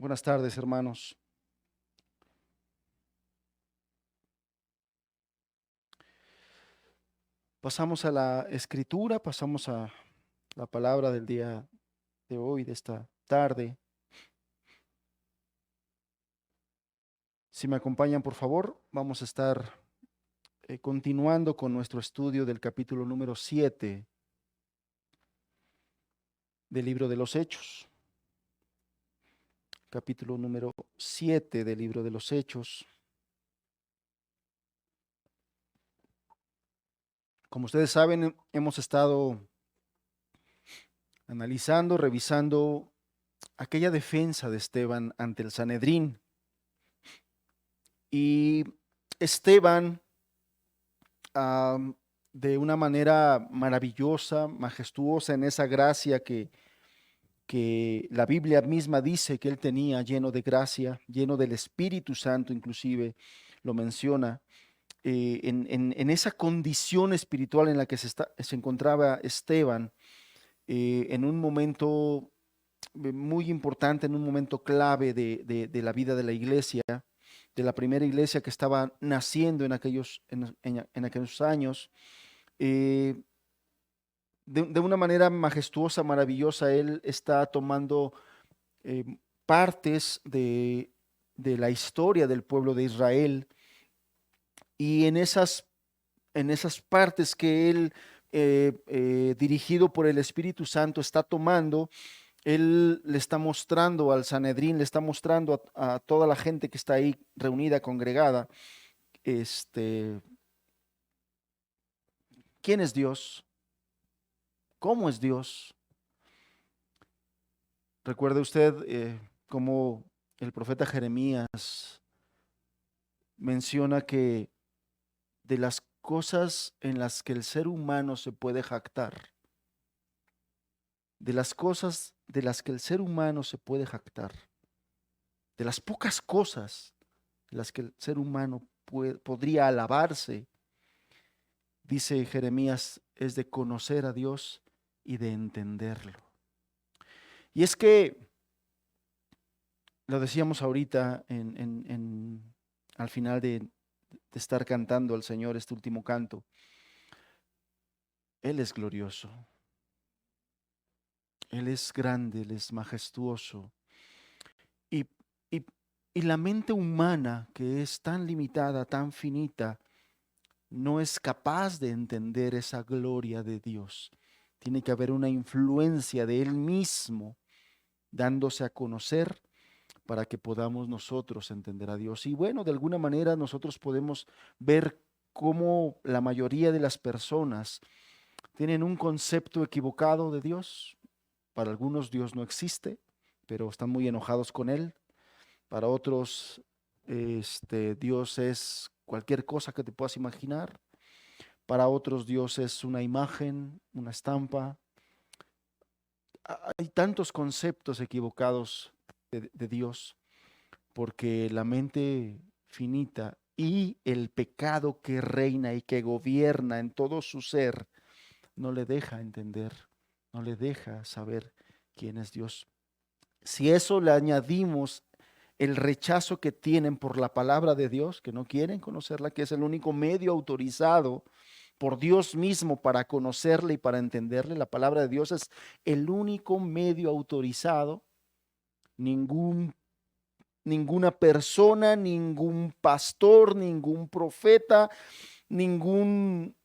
Buenas tardes, hermanos. Pasamos a la escritura, pasamos a la palabra del día de hoy, de esta tarde. Si me acompañan, por favor, vamos a estar continuando con nuestro estudio del capítulo número 7 del libro de los Hechos. Capítulo número 7 del libro de los Hechos. Como ustedes saben, hemos estado analizando, revisando aquella defensa de Esteban ante el Sanedrín. Y Esteban, de una manera maravillosa, majestuosa, en esa gracia que la Biblia misma dice que él tenía, lleno de gracia, lleno del Espíritu Santo, inclusive lo menciona, en esa condición espiritual en la que se encontraba Esteban, en un momento muy importante, en un momento clave de la vida de la iglesia, de la primera iglesia que estaba naciendo en aquellos años. eh, de una manera majestuosa, maravillosa, él está tomando eh, partes de la historia del pueblo de Israel, y en esas partes que él, dirigido por el Espíritu Santo, está tomando, él le está mostrando al Sanedrín, le está mostrando a toda la gente que está ahí reunida, congregada, este, quién es Dios, cómo es Dios. Recuerde usted cómo el profeta Jeremías menciona que de las cosas en las que el ser humano se puede jactar, de las cosas de las que el ser humano se puede jactar, de las pocas cosas de las que el ser humano podría alabarse, dice Jeremías, es de conocer a Dios y de entenderlo. Y es que, lo decíamos ahorita al final de estar cantando al Señor este último canto, Él es glorioso, Él es grande, Él es majestuoso. Y, y, y la mente humana, que es tan limitada, tan finita, no es capaz de entender esa gloria de Dios. Tiene que haber una influencia de Él mismo dándose a conocer para que podamos nosotros entender a Dios. Y bueno, de alguna manera nosotros podemos ver cómo la mayoría de las personas tienen un concepto equivocado de Dios. Para algunos Dios no existe, pero están muy enojados con Él. Para otros, Dios es cualquier cosa que te puedas imaginar. Para otros, Dios es una imagen, una estampa. Hay tantos conceptos equivocados de Dios, porque la mente finita y el pecado que reina y que gobierna en todo su ser no le deja entender, no le deja saber quién es Dios. Si eso le añadimos el rechazo que tienen por la palabra de Dios, que no quieren conocerla, que es el único medio autorizado por Dios mismo para conocerle y para entenderle, la palabra de Dios es el único medio autorizado. Ninguna persona, ningún pastor, ningún profeta, ningún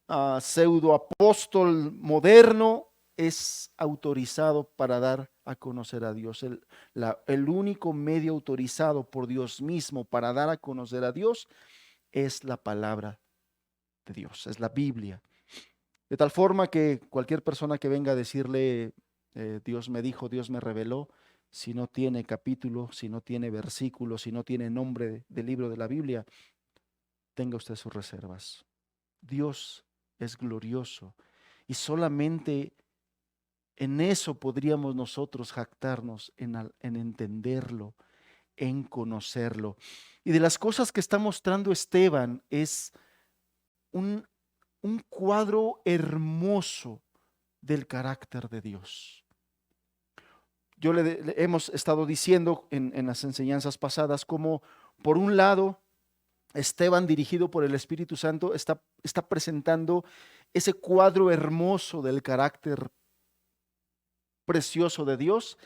pseudo apóstol moderno es autorizado para dar a conocer a Dios. El único medio autorizado por Dios mismo para dar a conocer a Dios es la palabra de Dios, es la Biblia. De tal forma que cualquier persona que venga a decirle, Dios me dijo, Dios me reveló, si no tiene capítulo, si no tiene versículo, si no tiene nombre del libro de la Biblia, tenga usted sus reservas. Dios es glorioso y solamente en eso podríamos nosotros jactarnos, en entenderlo, en conocerlo. Y de las cosas que está mostrando Esteban es un, un cuadro hermoso del carácter de Dios. hemos estado diciendo en las enseñanzas pasadas cómo, por un lado, Esteban, dirigido por el Espíritu Santo, está presentando ese cuadro hermoso del carácter precioso de Dios,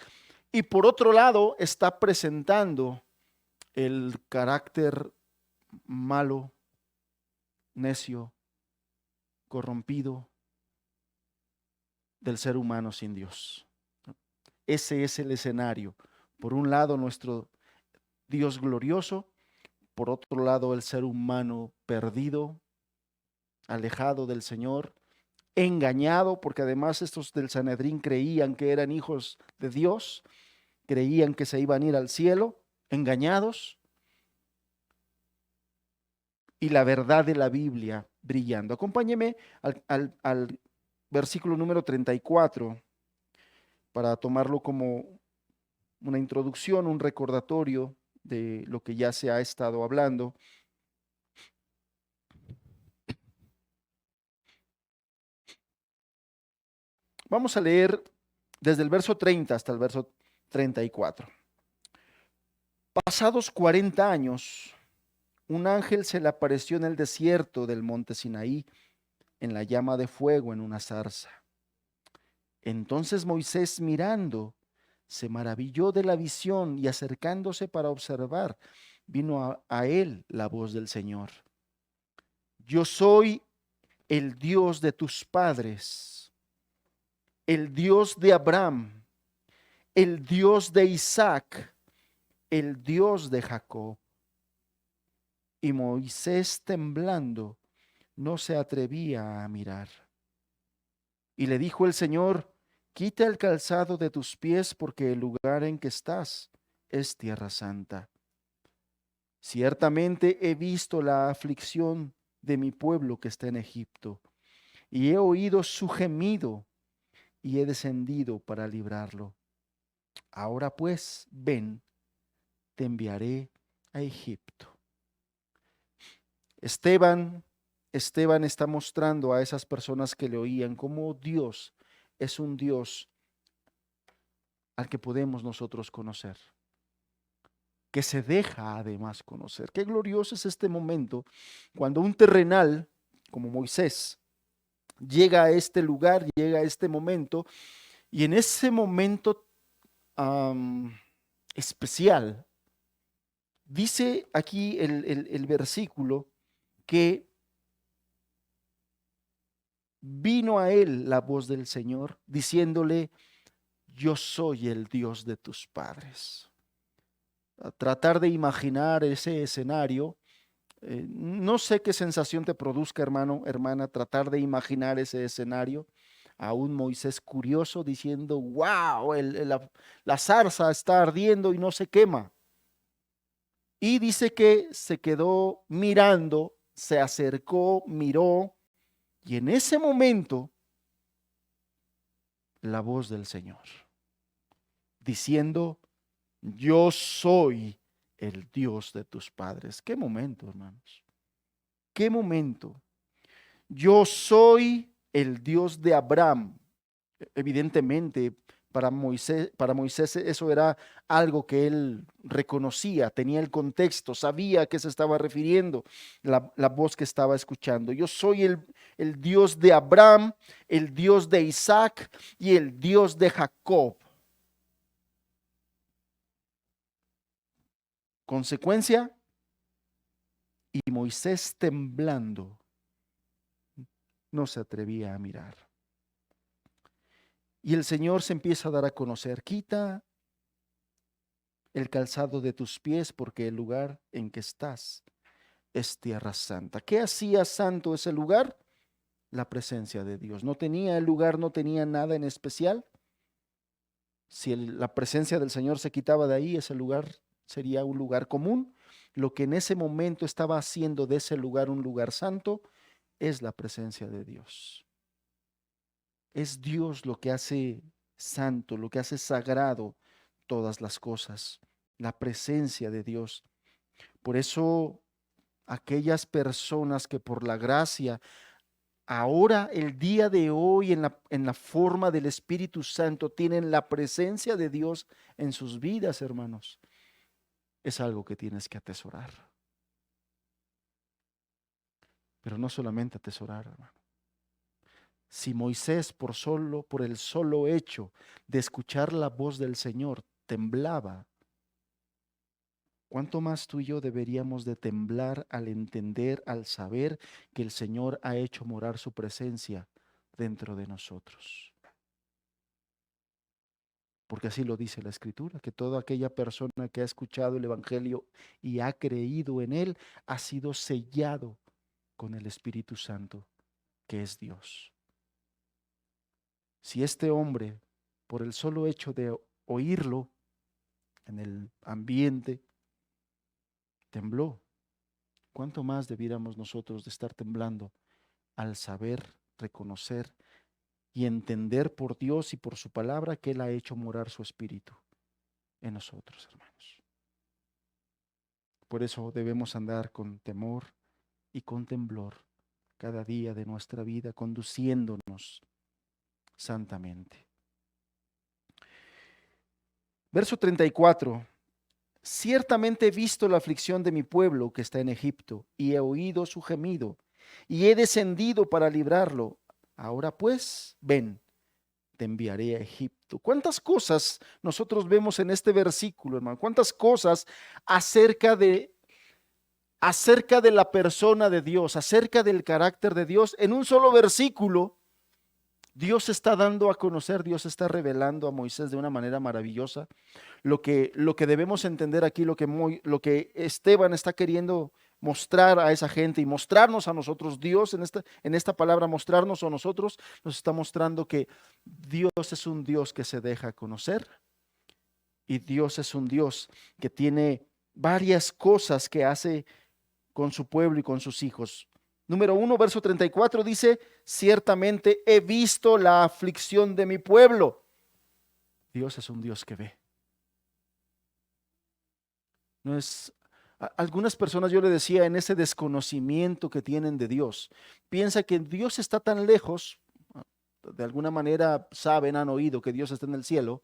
y por otro lado está presentando el carácter malo, necio, corrompido del ser humano sin Dios. Ese es el escenario. Por un lado, nuestro Dios glorioso; por otro lado, el ser humano perdido, alejado del Señor, engañado, porque además estos del Sanedrín creían que eran hijos de Dios, creían que se iban a ir al cielo, engañados, y la verdad de la Biblia brillando. Acompáñeme al versículo número 34 para tomarlo como una introducción, un recordatorio de lo que ya se ha estado hablando. Vamos a leer desde el verso 30 hasta el verso 34. Pasados 40 años, un ángel se le apareció en el desierto del monte Sinaí, en la llama de fuego en una zarza. Entonces Moisés, mirando, se maravilló de la visión, y acercándose para observar, vino a él la voz del Señor: Yo soy el Dios de tus padres, el Dios de Abraham, el Dios de Isaac, el Dios de Jacob. Y Moisés, temblando, no se atrevía a mirar. Y le dijo el Señor: Quita el calzado de tus pies, porque el lugar en que estás es tierra santa. Ciertamente he visto la aflicción de mi pueblo que está en Egipto, y he oído su gemido, y he descendido para librarlo. Ahora pues, ven, te enviaré a Egipto. Esteban está mostrando a esas personas que le oían cómo Dios es un Dios al que podemos nosotros conocer, que se deja además conocer. Qué glorioso es este momento cuando un terrenal como Moisés llega a este lugar, llega a este momento, y en ese momento especial, dice aquí el versículo que vino a él la voz del Señor diciéndole: Yo soy el Dios de tus padres. A tratar de imaginar ese escenario, no sé qué sensación te produzca, hermano, hermana, tratar de imaginar ese escenario. A un Moisés curioso diciendo: wow, la zarza está ardiendo y no se quema. Y dice que se quedó mirando, se acercó, miró, y en ese momento la voz del Señor diciendo: Yo soy el Dios de tus padres. Qué momento, hermanos. Qué momento. Yo soy el Dios de Abraham. Evidentemente, para Moisés eso era algo que él reconocía, tenía el contexto, sabía a qué se estaba refiriendo la voz que estaba escuchando. Yo soy el Dios de Abraham, el Dios de Isaac y el Dios de Jacob. Consecuencia, y Moisés, temblando, no se atrevía a mirar. Y el Señor se empieza a dar a conocer: Quita el calzado de tus pies, porque el lugar en que estás es tierra santa. ¿Qué hacía santo ese lugar? La presencia de Dios. No tenía el lugar, no tenía nada en especial. Si la presencia del Señor se quitaba de ahí, ese lugar sería un lugar común. Lo que en ese momento estaba haciendo de ese lugar un lugar santo es la presencia de Dios. Es Dios lo que hace santo, lo que hace sagrado todas las cosas, la presencia de Dios. Por eso aquellas personas que por la gracia ahora, el día de hoy, en la forma del Espíritu Santo, tienen la presencia de Dios en sus vidas, hermanos. Es algo que tienes que atesorar. Pero no solamente atesorar, hermano. Si Moisés por el solo hecho de escuchar la voz del Señor temblaba, ¿cuánto más tú y yo deberíamos de temblar al entender, al saber que el Señor ha hecho morar su presencia dentro de nosotros? Porque así lo dice la Escritura, que toda aquella persona que ha escuchado el Evangelio y ha creído en él, ha sido sellado con el Espíritu Santo, que es Dios. Si este hombre, por el solo hecho de oírlo en el ambiente, tembló, ¿cuánto más debiéramos nosotros de estar temblando al saber, reconocer y entender por Dios y por su palabra que Él ha hecho morar su Espíritu en nosotros, hermanos? Por eso debemos andar con temor y con temblor cada día de nuestra vida, conduciéndonos santamente. Verso 34. Ciertamente he visto la aflicción de mi pueblo que está en Egipto, y he oído su gemido, y he descendido para librarlo. Ahora pues, ven, te enviaré a Egipto. ¿Cuántas cosas nosotros vemos en este versículo, hermano? ¿Cuántas cosas acerca de la persona de Dios, acerca del carácter de Dios, en un solo versículo? Dios está dando a conocer, Dios está revelando a Moisés de una manera maravillosa lo que debemos entender aquí, lo que Esteban está queriendo mostrar a esa gente y mostrarnos a nosotros. Dios en esta palabra, mostrarnos a nosotros, nos está mostrando que Dios es un Dios que se deja conocer, y Dios es un Dios que tiene varias cosas que hace con su pueblo y con sus hijos. Número 1, verso 34 dice: ciertamente he visto la aflicción de mi pueblo. Dios es un Dios que ve. No es, algunas personas, yo le decía, en ese desconocimiento que tienen de Dios, piensa que Dios está tan lejos, de alguna manera saben, han oído que Dios está en el cielo,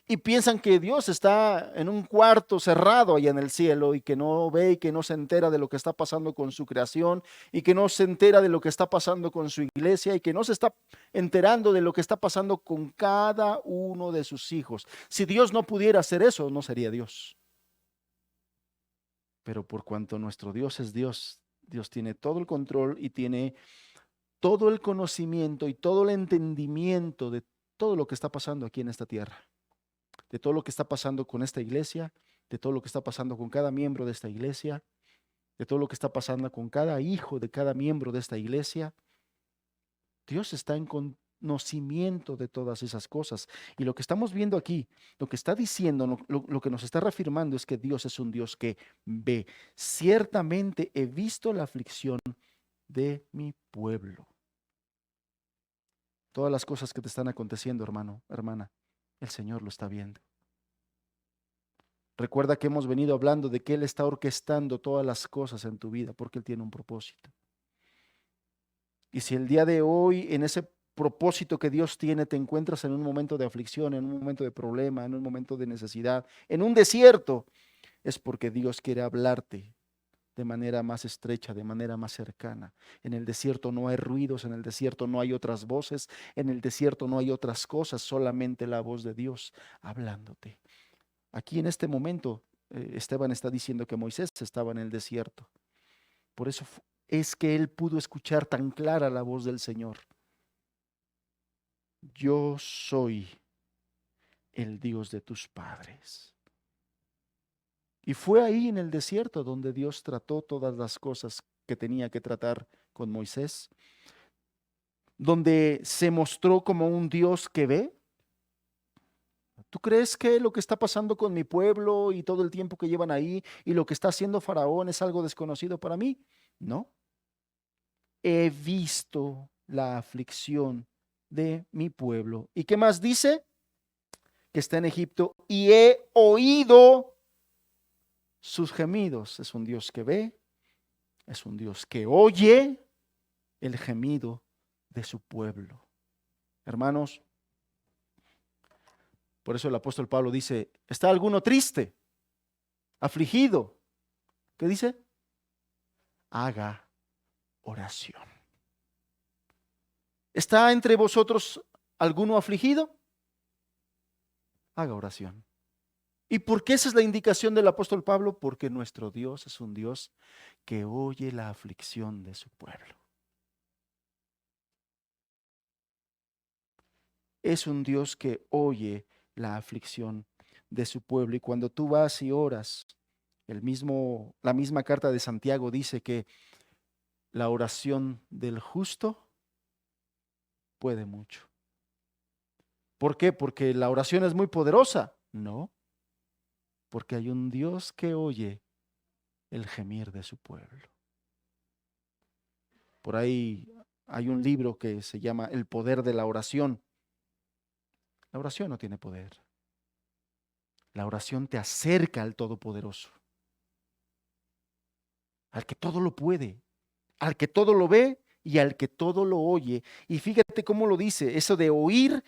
y piensan que Dios está en un cuarto cerrado allá en el cielo y que no ve y que no se entera de lo que está pasando con su creación y que no se entera de lo que está pasando con su iglesia y que no se está enterando de lo que está pasando con cada uno de sus hijos. Si Dios no pudiera hacer eso, no sería Dios. Pero por cuanto nuestro Dios es Dios, Dios tiene todo el control y tiene todo el conocimiento y todo el entendimiento de todo lo que está pasando aquí en esta tierra, de todo lo que está pasando con esta iglesia, de todo lo que está pasando con cada miembro de esta iglesia, de todo lo que está pasando con cada hijo de cada miembro de esta iglesia. Dios está en conocimiento de todas esas cosas. Y lo que estamos viendo aquí, lo que está diciendo, lo que nos está reafirmando es que Dios es un Dios que ve. Ciertamente he visto la aflicción de mi pueblo. Todas las cosas que te están aconteciendo, hermano, hermana, el Señor lo está viendo. Recuerda que hemos venido hablando de que Él está orquestando todas las cosas en tu vida porque Él tiene un propósito. Y si el día de hoy, en ese propósito que Dios tiene, te encuentras en un momento de aflicción, en un momento de problema, en un momento de necesidad, en un desierto, es porque Dios quiere hablarte de manera más estrecha, de manera más cercana. En el desierto no hay ruidos, en el desierto no hay otras voces, en el desierto no hay otras cosas, solamente la voz de Dios hablándote. Aquí en este momento, Esteban está diciendo que Moisés estaba en el desierto. Por eso es que él pudo escuchar tan clara la voz del Señor. Yo soy el Dios de tus padres. Y fue ahí en el desierto donde Dios trató todas las cosas que tenía que tratar con Moisés, donde se mostró como un Dios que ve. ¿Tú crees que lo que está pasando con mi pueblo y todo el tiempo que llevan ahí y lo que está haciendo Faraón es algo desconocido para mí? No. He visto la aflicción de mi pueblo. ¿Y qué más dice? Que está en Egipto, y he oído sus gemidos. Es un Dios que ve, es un Dios que oye el gemido de su pueblo. Hermanos, por eso el apóstol Pablo dice, ¿está alguno triste, afligido? ¿Qué dice? Haga oración. ¿Está entre vosotros alguno afligido? Haga oración. ¿Y por qué esa es la indicación del apóstol Pablo? Porque nuestro Dios es un Dios que oye la aflicción de su pueblo. Es un Dios que oye la aflicción de su pueblo. Y cuando tú vas y oras, la misma carta de Santiago dice que la oración del justo puede mucho. ¿Por qué? ¿Porque la oración es muy poderosa? No, porque hay un Dios que oye el gemir de su pueblo. Por ahí hay un libro que se llama El poder de la oración. La oración no tiene poder. La oración te acerca al Todopoderoso, al que todo lo puede, al que todo lo ve y al que todo lo oye. Y fíjate cómo lo dice, eso de oír,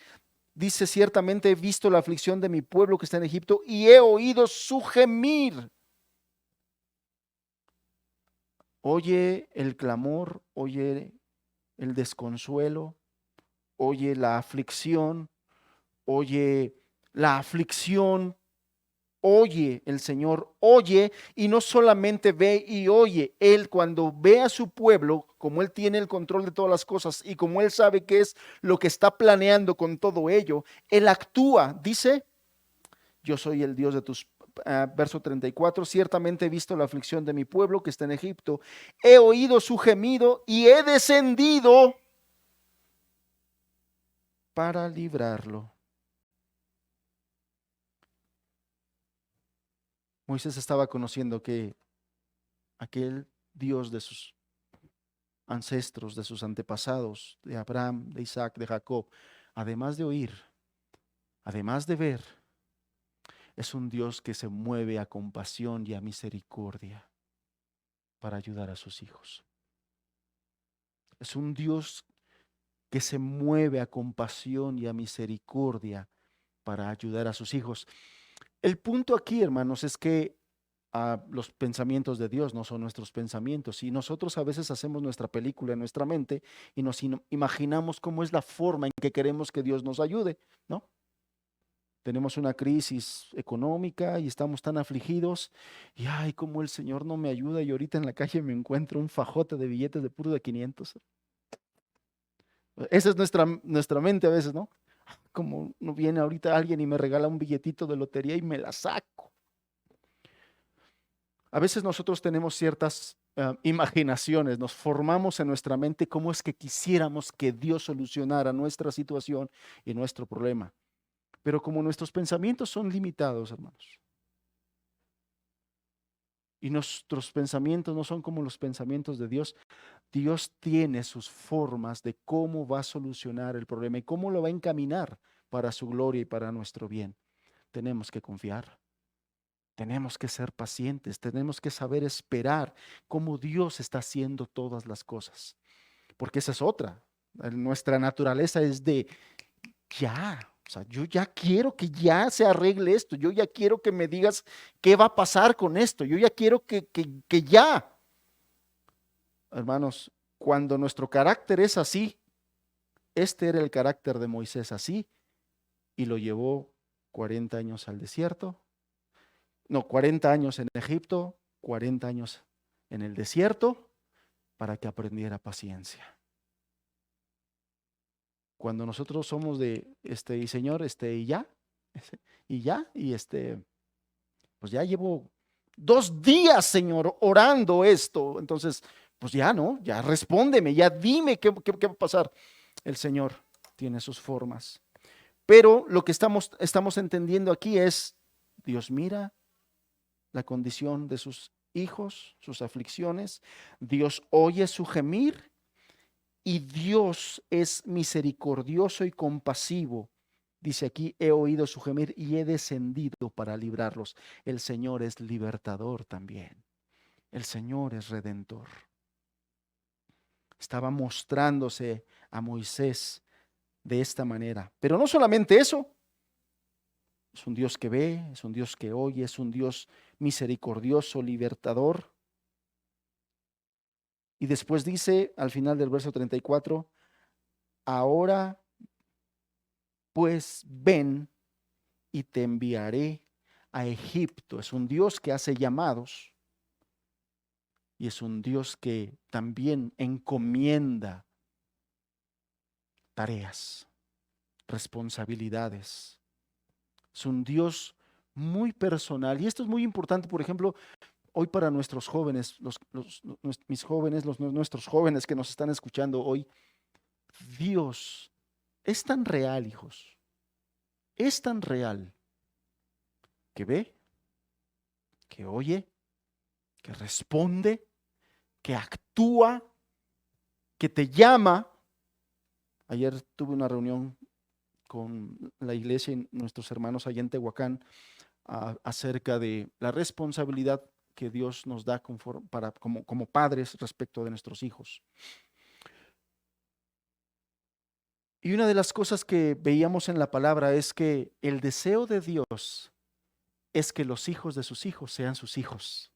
dice ciertamente he visto la aflicción de mi pueblo que está en Egipto y he oído su gemir. Oye el clamor, oye el desconsuelo, oye la aflicción, oye la aflicción. Oye, el Señor oye y no solamente ve y oye. Él cuando ve a su pueblo, como Él tiene el control de todas las cosas y como Él sabe qué es lo que está planeando con todo ello, Él actúa. Dice, yo soy el Dios de tus, verso 34, ciertamente he visto la aflicción de mi pueblo que está en Egipto. He oído su gemido y he descendido para librarlo. Moisés estaba conociendo que aquel Dios de sus ancestros, de sus antepasados, de Abraham, de Isaac, de Jacob, además de oír, además de ver, es un Dios que se mueve a compasión y a misericordia para ayudar a sus hijos. Es un Dios que se mueve a compasión y a misericordia para ayudar a sus hijos. El punto aquí, hermanos, es que los pensamientos de Dios no son nuestros pensamientos y nosotros a veces hacemos nuestra película en nuestra mente y nos imaginamos cómo es la forma en que queremos que Dios nos ayude, ¿no? Tenemos una crisis económica y estamos tan afligidos y ay, cómo el Señor no me ayuda y ahorita en la calle me encuentro un fajote de billetes de puro de 500. Esa es nuestra mente a veces, ¿no? Como no viene ahorita alguien y me regala un billetito de lotería y me la saco. A veces nosotros tenemos ciertas imaginaciones, nos formamos en nuestra mente cómo es que quisiéramos que Dios solucionara nuestra situación y nuestro problema. Pero como nuestros pensamientos son limitados, hermanos, y nuestros pensamientos no son como los pensamientos de Dios, Dios tiene sus formas de cómo va a solucionar el problema y cómo lo va a encaminar para su gloria y para nuestro bien. Tenemos que confiar. Tenemos que ser pacientes, tenemos que saber esperar cómo Dios está haciendo todas las cosas, porque esa es otra. Nuestra naturaleza es de ya, o sea, yo ya quiero que ya se arregle esto, yo ya quiero que me digas qué va a pasar con esto, yo ya quiero que ya. Hermanos, cuando nuestro carácter es así, este era el carácter de Moisés así, y lo llevó 40 años al desierto. No, 40 años en Egipto, 40 años en el desierto para que aprendiera paciencia. Cuando nosotros somos de y Señor, y ya, pues ya llevo 2 días, Señor, orando esto. Entonces, pues ya no, ya respóndeme, ya dime qué va a pasar. El Señor tiene sus formas. Pero lo que estamos entendiendo aquí es, Dios mira la condición de sus hijos, sus aflicciones. Dios oye su gemir y Dios es misericordioso y compasivo. Dice aquí, he oído su gemir y he descendido para librarlos. El Señor es libertador también. El Señor es redentor. Estaba mostrándose a Moisés de esta manera. Pero no solamente eso, es un Dios que ve, es un Dios que oye, es un Dios misericordioso, libertador. Y después dice al final del verso 34, ahora pues ven y te enviaré a Egipto. Es un Dios que hace llamados y es un Dios que también encomienda tareas, responsabilidades. Es un Dios muy personal y esto es muy importante, por ejemplo, hoy para nuestros jóvenes, mis jóvenes, nuestros jóvenes que nos están escuchando hoy. Dios es tan real, hijos, es tan real que ve, que oye, que responde, que actúa, que te llama. Ayer tuve una reunión con la iglesia y nuestros hermanos allá en Tehuacán acerca de la responsabilidad que Dios nos da como padres respecto de nuestros hijos. Y una de las cosas que veíamos en la palabra es que el deseo de Dios es que los hijos de sus hijos sean sus hijos.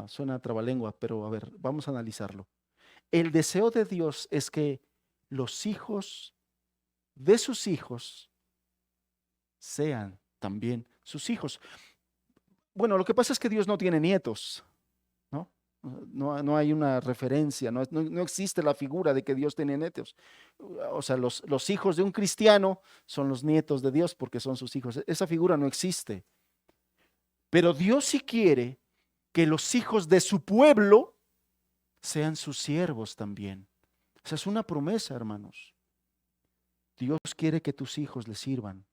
Suena trabalengua, pero a ver, vamos a analizarlo. El deseo de Dios es que los hijos de sus hijos sean también sus hijos. Bueno, lo que pasa es que Dios no tiene nietos, ¿no? No hay una referencia, no existe la figura de que Dios tiene nietos. O sea, los hijos de un cristiano son los nietos de Dios porque son sus hijos. Esa figura no existe. Pero Dios sí quiere que los hijos de su pueblo sean sus siervos también. Esa es una promesa, hermanos. Dios quiere que tus hijos le sirvan.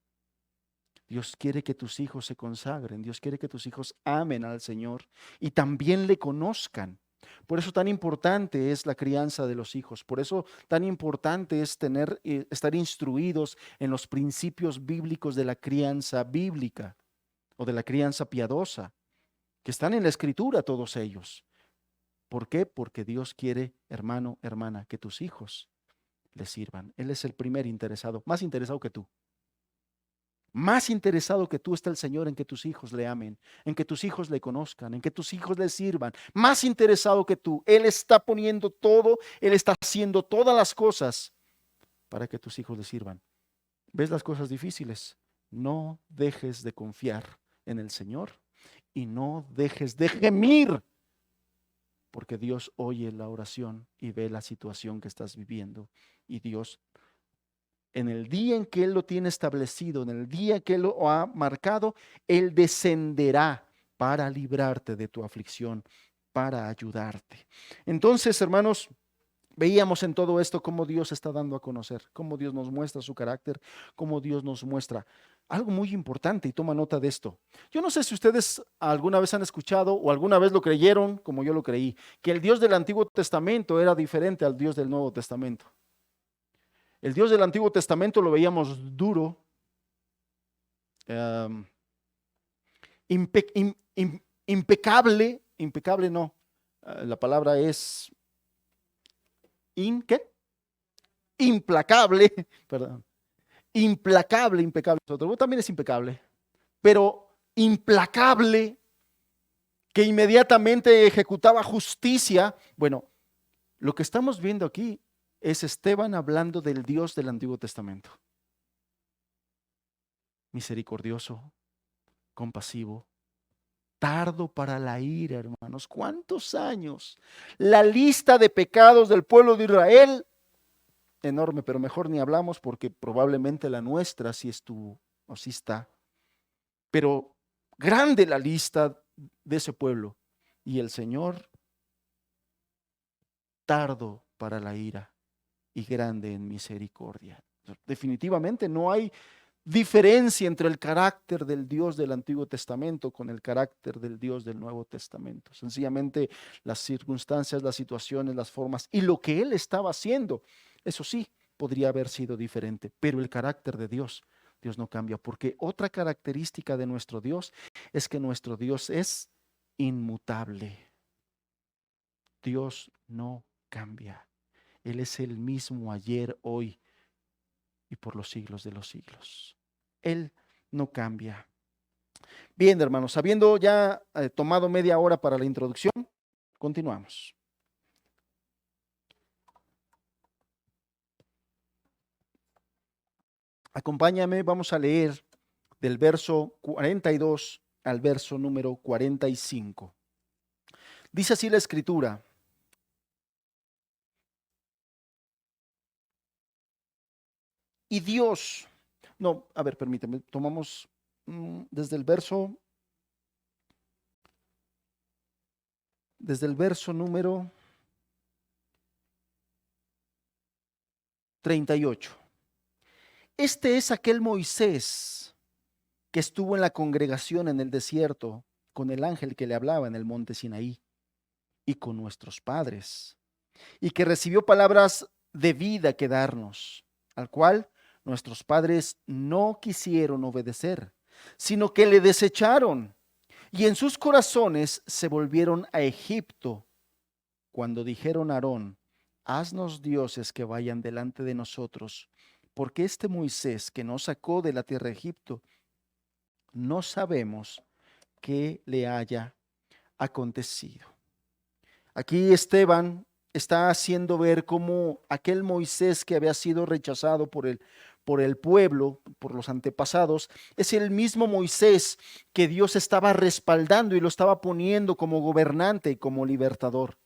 Dios quiere que tus hijos se consagren. Dios quiere que tus hijos amen al Señor y también le conozcan. Por eso tan importante es la crianza de los hijos. Por eso tan importante es estar instruidos en los principios bíblicos de la crianza bíblica o de la crianza piadosa, que están en la Escritura todos ellos. ¿Por qué? Porque Dios quiere, hermano, hermana, que tus hijos le sirvan. Él es el primer interesado, más interesado que tú. Más interesado que tú está el Señor en que tus hijos le amen, en que tus hijos le conozcan, en que tus hijos le sirvan. Más interesado que tú. Él está poniendo todo, Él está haciendo todas las cosas para que tus hijos le sirvan. ¿Ves las cosas difíciles? No dejes de confiar en el Señor y no dejes de gemir, porque Dios oye la oración y ve la situación que estás viviendo. Y Dios, en el día en que Él lo tiene establecido, en el día que Él lo ha marcado, Él descenderá para librarte de tu aflicción, para ayudarte. Entonces, hermanos, veíamos en todo esto cómo Dios está dando a conocer, cómo Dios nos muestra su carácter, cómo Dios nos muestra algo muy importante, y toma nota de esto. Yo no sé si ustedes alguna vez han escuchado o alguna vez lo creyeron, como yo lo creí, que el Dios del Antiguo Testamento era diferente al Dios del Nuevo Testamento. El Dios del Antiguo Testamento lo veíamos duro, um, impecable no, la palabra es ¿qué? Implacable, perdón, impecable. Otro también es impecable, pero implacable, que inmediatamente ejecutaba justicia. Bueno, lo que estamos viendo aquí es Esteban hablando del Dios del Antiguo Testamento. Misericordioso, compasivo, tardo para la ira, hermanos. ¿Cuántos años? La lista de pecados del pueblo de Israel, enorme, pero mejor ni hablamos porque probablemente la nuestra sí estuvo o sí está. Pero grande la lista de ese pueblo. Y el Señor, tardo para la ira y grande en misericordia. Definitivamente no hay diferencia entre el carácter del Dios del Antiguo Testamento con el carácter del Dios del Nuevo Testamento. Sencillamente las circunstancias, las situaciones, las formas y lo que Él estaba haciendo, eso sí, podría haber sido diferente, pero el carácter de Dios, Dios no cambia, porque otra característica de nuestro Dios es que nuestro Dios es inmutable. Dios no cambia. Él es el mismo ayer, hoy y por los siglos de los siglos. Él no cambia. Bien, hermanos, habiendo ya tomado media hora para la introducción, continuamos. Acompáñame, vamos a leer del verso 42 al verso número 45. Dice así la escritura: y Dios, no, a ver, permíteme, tomamos desde el verso número 38. Este es aquel Moisés que estuvo en la congregación en el desierto con el ángel que le hablaba en el monte Sinaí y con nuestros padres, y que recibió palabras de vida que darnos, al cual nuestros padres no quisieron obedecer, sino que le desecharon, y en sus corazones se volvieron a Egipto, cuando dijeron a Aarón: haznos dioses que vayan delante de nosotros, porque este Moisés que nos sacó de la tierra de Egipto, no sabemos qué le haya acontecido. Aquí Esteban está haciendo ver cómo aquel Moisés que había sido rechazado por el pueblo, por los antepasados, es el mismo Moisés que Dios estaba respaldando y lo estaba poniendo como gobernante y como libertador.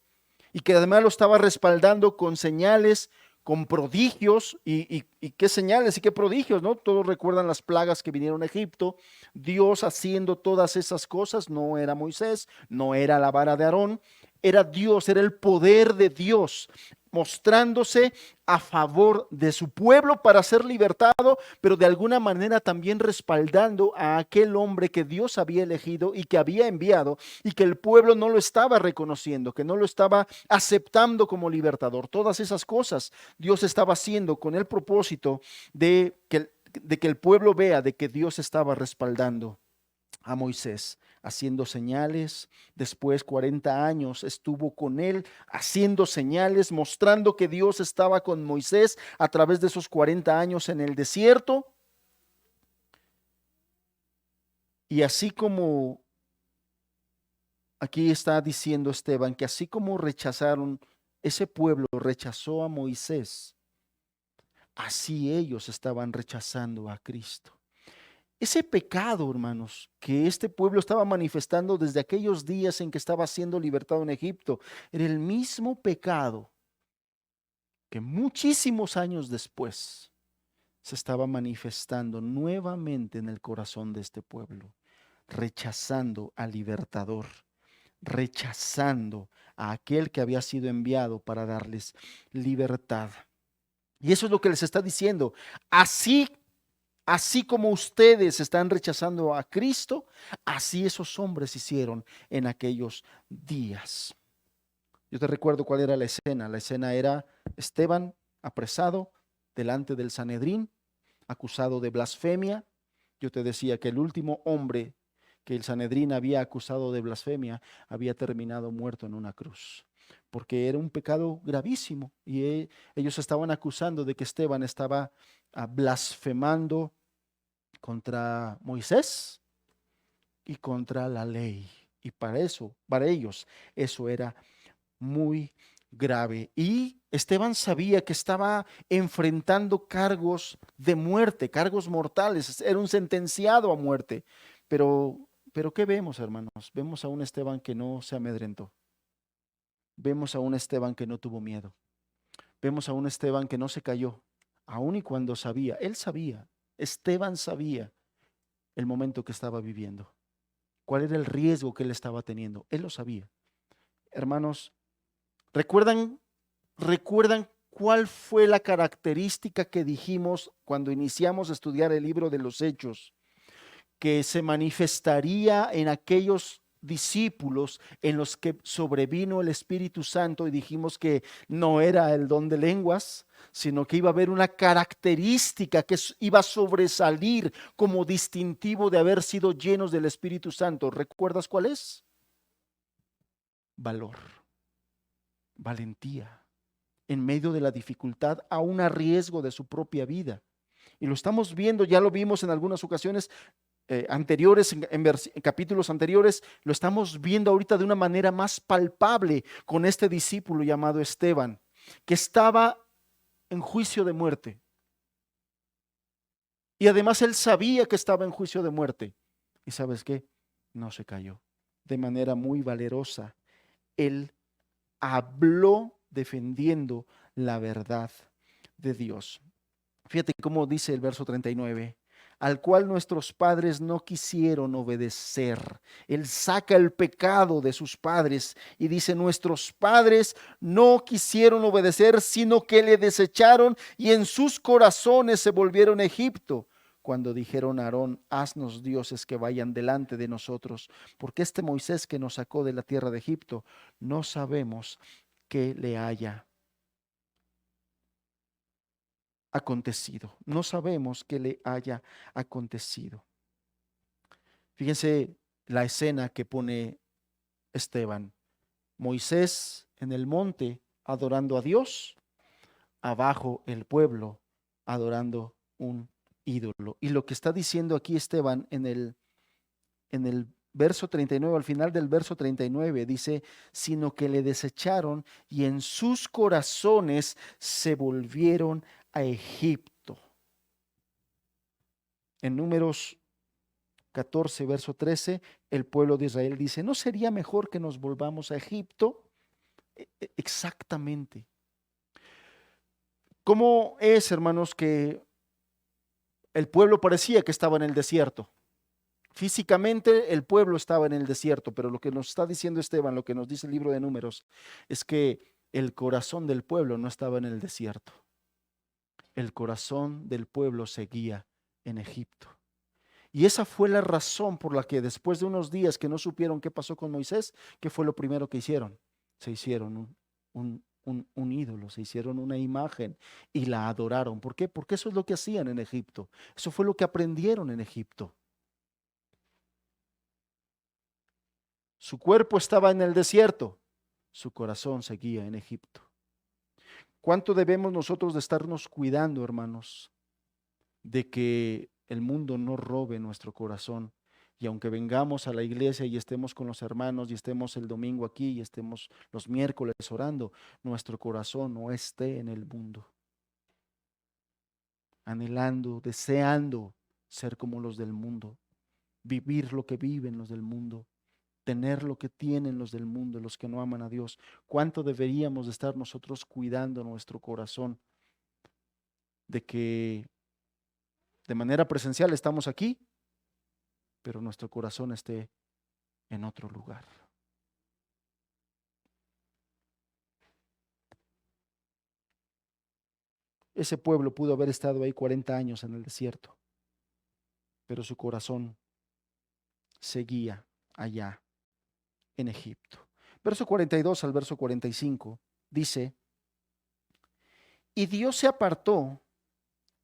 Y que además lo estaba respaldando con señales, con prodigios. Y qué señales y qué prodigios, ¿no? Todos recuerdan las plagas que vinieron a Egipto. Dios haciendo todas esas cosas. No era Moisés, no era la vara de Aarón, era Dios, era el poder de Dios mostrándose a favor de su pueblo para ser libertado, pero de alguna manera también respaldando a aquel hombre que Dios había elegido y que había enviado, y que el pueblo no lo estaba reconociendo, que no lo estaba aceptando como libertador. Todas esas cosas Dios estaba haciendo con el propósito de que el pueblo vea de que Dios estaba respaldando a Moisés, haciendo señales. Después 40 años estuvo con él haciendo señales, mostrando que Dios estaba con Moisés a través de esos 40 años en el desierto. Y así como aquí está diciendo Esteban, que así como rechazaron, ese pueblo rechazó a Moisés, así ellos estaban rechazando a Cristo. Ese pecado, hermanos, que este pueblo estaba manifestando desde aquellos días en que estaba siendo libertado en Egipto, era el mismo pecado que muchísimos años después se estaba manifestando nuevamente en el corazón de este pueblo, rechazando al libertador, rechazando a aquel que había sido enviado para darles libertad. Y eso es lo que les está diciendo. Así como ustedes están rechazando a Cristo, así esos hombres hicieron en aquellos días. Yo te recuerdo cuál era la escena. La escena era Esteban apresado delante del Sanedrín, acusado de blasfemia. Yo te decía que el último hombre que el Sanedrín había acusado de blasfemia había terminado muerto en una cruz, porque era un pecado gravísimo y ellos estaban acusando de que Esteban estaba blasfemando contra Moisés y contra la ley. Y para ellos, eso era muy grave. Y Esteban sabía que estaba enfrentando cargos de muerte, cargos mortales, era un sentenciado a muerte. Pero ¿qué vemos, hermanos? Vemos a un Esteban que no se amedrentó. Vemos a un Esteban que no tuvo miedo. Vemos a un Esteban que no se cayó, aun y cuando sabía, él sabía, Esteban sabía el momento que estaba viviendo, cuál era el riesgo que él estaba teniendo, él lo sabía. Hermanos, ¿recuerdan cuál fue la característica que dijimos cuando iniciamos a estudiar el libro de los Hechos, que se manifestaría en aquellos discípulos en los que sobrevino el Espíritu Santo? Y dijimos que no era el don de lenguas, sino que iba a haber una característica que iba a sobresalir como distintivo de haber sido llenos del Espíritu Santo. ¿Recuerdas cuál es? Valor, valentía. en medio de la dificultad, aún a riesgo de su propia vida. Y lo estamos viendo, ya lo vimos en algunas ocasiones anteriores, en capítulos anteriores, lo estamos viendo ahorita de una manera más palpable con este discípulo llamado Esteban, que estaba en juicio de muerte. Y además él sabía que estaba en juicio de muerte. ¿Y sabes qué? No se cayó. De manera muy valerosa, él habló defendiendo la verdad de Dios. Fíjate cómo dice el verso 39, al cual nuestros padres no quisieron obedecer. Él saca el pecado de sus padres y dice, nuestros padres no quisieron obedecer, sino que le desecharon y en sus corazones se volvieron a Egipto. Cuando dijeron a Aarón, haznos dioses que vayan delante de nosotros, porque este Moisés que nos sacó de la tierra de Egipto, no sabemos qué le haya acontecido. No sabemos qué le haya acontecido. Fíjense la escena que pone Esteban. Moisés en el monte adorando a Dios, abajo el pueblo adorando un ídolo. Y lo que está diciendo aquí Esteban en el verso 39, al final del verso 39, dice, sino que le desecharon y en sus corazones se volvieron a Egipto. En Números 14, verso 13, el pueblo de Israel dice, ¿no sería mejor que nos volvamos a Egipto? Exactamente. ¿Cómo es, hermanos, que el pueblo parecía que estaba en el desierto? Físicamente el pueblo estaba en el desierto, pero lo que nos está diciendo Esteban, lo que nos dice el libro de Números, es que el corazón del pueblo no estaba en el desierto. El corazón del pueblo seguía en Egipto. Y esa fue la razón por la que después de unos días que no supieron qué pasó con Moisés, ¿qué fue lo primero que hicieron? Se hicieron un ídolo, se hicieron una imagen y la adoraron. ¿Por qué? Porque eso es lo que hacían en Egipto. Eso fue lo que aprendieron en Egipto. Su cuerpo estaba en el desierto, su corazón seguía en Egipto. ¿Cuánto debemos nosotros de estarnos cuidando, hermanos, de que el mundo no robe nuestro corazón? Y aunque vengamos a la iglesia y estemos con los hermanos y estemos el domingo aquí y estemos los miércoles orando, nuestro corazón no esté en el mundo, anhelando, deseando ser como los del mundo, vivir lo que viven los del mundo, tener lo que tienen los del mundo, los que no aman a Dios. ¿Cuánto deberíamos de estar nosotros cuidando nuestro corazón de que de manera presencial estamos aquí, pero nuestro corazón esté en otro lugar? Ese pueblo pudo haber estado ahí 40 años en el desierto, pero su corazón seguía allá en Egipto. Verso 42 al verso 45 dice, y Dios se apartó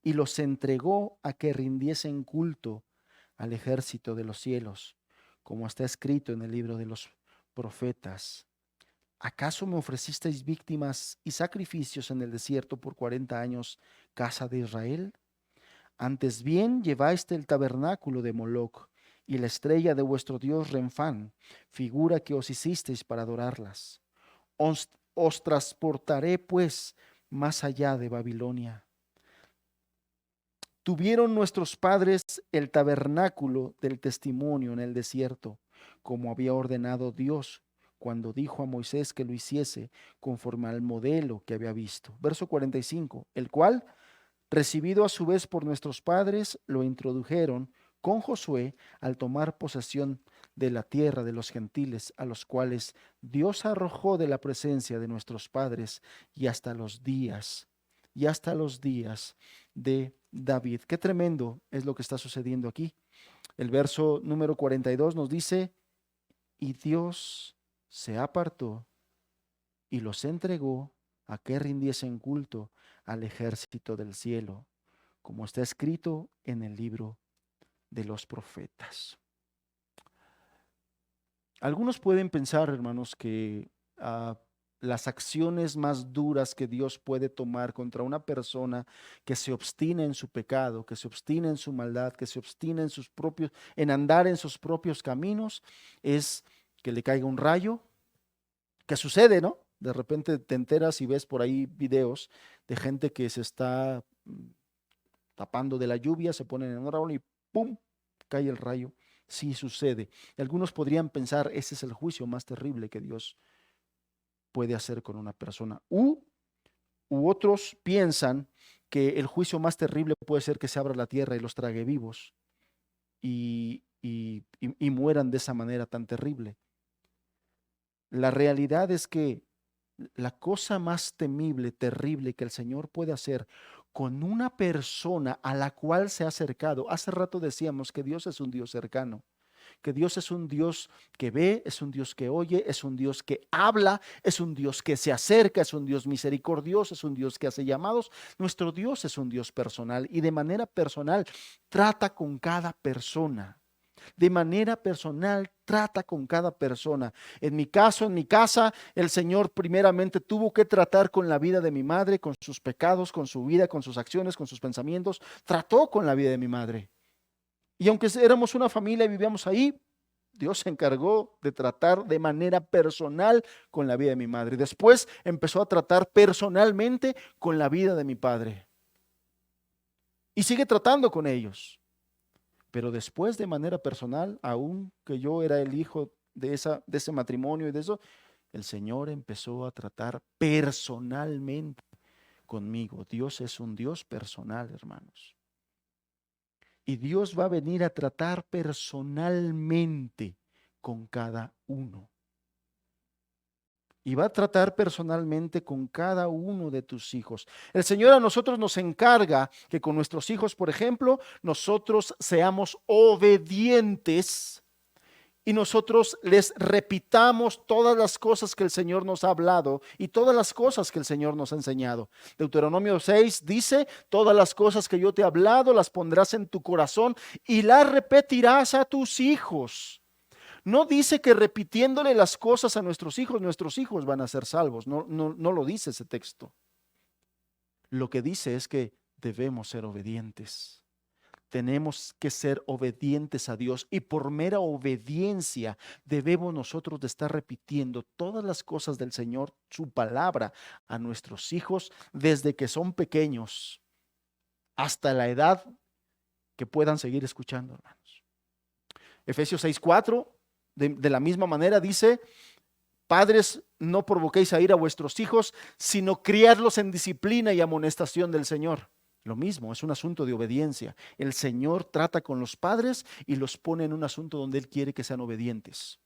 y los entregó a que rindiesen culto al ejército de los cielos, como está escrito en el libro de los profetas. ¿Acaso me ofrecisteis víctimas y sacrificios en el desierto por 40 años, casa de Israel? Antes bien llevaste el tabernáculo de Moloc y la estrella de vuestro dios Renfán, figura que os hicisteis para adorarlas. Os transportaré pues más allá de Babilonia. Tuvieron nuestros padres el tabernáculo del testimonio en el desierto, como había ordenado Dios cuando dijo a Moisés que lo hiciese conforme al modelo que había visto. Verso 45, el cual, recibido a su vez por nuestros padres, lo introdujeron con Josué al tomar posesión de la tierra de los gentiles, a los cuales Dios arrojó de la presencia de nuestros padres y hasta los días de David. Qué tremendo es lo que está sucediendo aquí. El verso número 42 nos dice, y Dios se apartó y los entregó a que rindiesen culto al ejército del cielo, como está escrito en el libro de los profetas. Algunos pueden pensar, hermanos, que las acciones más duras que Dios puede tomar contra una persona que se obstina en su pecado, que se obstina en su maldad, que se obstina en andar en sus propios caminos, es que le caiga un rayo, que sucede, ¿no? De repente te enteras y ves por ahí videos de gente que se está tapando de la lluvia, se ponen en un árbol y ¡pum! Cae el rayo. Sí sucede. Y algunos podrían pensar, ese es el juicio más terrible que Dios puede hacer con una persona. U otros piensan que el juicio más terrible puede ser que se abra la tierra y los trague vivos y mueran de esa manera tan terrible. La realidad es que la cosa más temible, terrible que el Señor puede hacer con una persona a la cual se ha acercado. Hace rato decíamos que Dios es un Dios cercano, que Dios es un Dios que ve, es un Dios que oye, es un Dios que habla, es un Dios que se acerca, es un Dios misericordioso, es un Dios que hace llamados. Nuestro Dios es un Dios personal y de manera personal trata con cada persona. De manera personal, trata con cada persona. En mi caso, en mi casa, el Señor primeramente tuvo que tratar con la vida de mi madre, con sus pecados, con su vida, con sus acciones, con sus pensamientos. Trató con la vida de mi madre. Y aunque éramos una familia y vivíamos ahí, Dios se encargó de tratar de manera personal con la vida de mi madre. Después empezó a tratar personalmente con la vida de mi padre. Y sigue tratando con ellos. Pero después de manera personal, aun que yo era el hijo de ese matrimonio y de eso, el Señor empezó a tratar personalmente conmigo. Dios es un Dios personal, hermanos. Y Dios va a venir a tratar personalmente con cada uno. Y va a tratar personalmente con cada uno de tus hijos. El Señor a nosotros nos encarga que con nuestros hijos, por ejemplo, nosotros seamos obedientes y nosotros les repitamos todas las cosas que el Señor nos ha hablado y todas las cosas que el Señor nos ha enseñado. Deuteronomio 6 dice, todas las cosas que yo te he hablado las pondrás en tu corazón y las repetirás a tus hijos. No dice que repitiéndole las cosas a nuestros hijos van a ser salvos. No, no, no lo dice ese texto. Lo que dice es que debemos ser obedientes. Tenemos que ser obedientes a Dios y por mera obediencia debemos nosotros de estar repitiendo todas las cosas del Señor, su palabra, a nuestros hijos desde que son pequeños hasta la edad que puedan seguir escuchando, hermanos. Efesios 6:4, de la misma manera dice, padres, no provoquéis a ir a vuestros hijos, sino criadlos en disciplina y amonestación del Señor. Lo mismo, es un asunto de obediencia. El Señor trata con los padres y los pone en un asunto donde Él quiere que sean obedientes.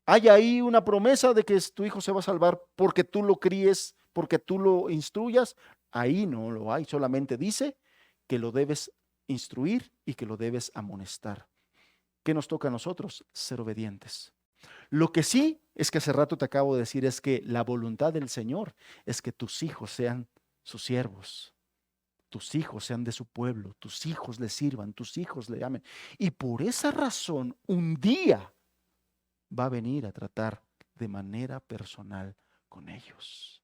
¿Hay ahí una promesa de que tu hijo se va a salvar porque tú lo críes, porque tú lo instruyas? Ahí no lo hay, solamente dice que lo debes instruir y que lo debes amonestar. ¿Qué nos toca a nosotros? Ser obedientes. Lo que sí es que hace rato te acabo de decir es que la voluntad del Señor es que tus hijos sean sus siervos, tus hijos sean de su pueblo, tus hijos le sirvan, tus hijos le amen. Y por esa razón, un día va a venir a tratar de manera personal con ellos.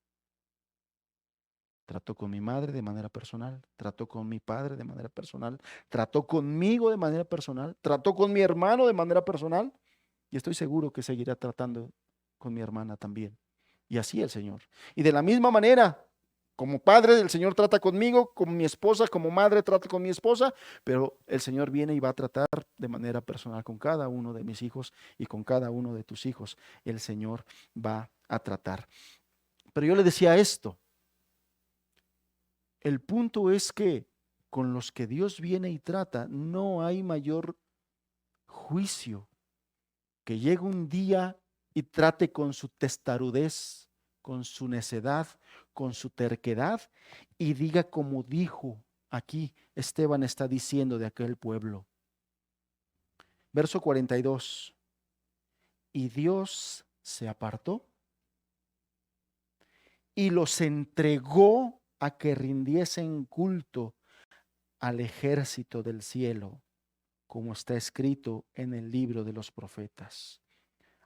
Trató con mi madre de manera personal, trató con mi padre de manera personal, trató conmigo de manera personal, trató con mi hermano de manera personal y estoy seguro que seguirá tratando con mi hermana también. Y así el Señor. Y de la misma manera, como padre, el Señor trata conmigo, con mi esposa, como madre trata con mi esposa, pero el Señor viene y va a tratar de manera personal con cada uno de mis hijos y con cada uno de tus hijos. El Señor va a tratar. Pero yo le decía esto. El punto es que con los que Dios viene y trata, no hay mayor juicio que llegue un día y trate con su testarudez, con su necedad, con su terquedad y diga como dijo aquí Esteban está diciendo de aquel pueblo. Verso 42. Y Dios se apartó y los entregó a que rindiesen culto al ejército del cielo, como está escrito en el libro de los profetas.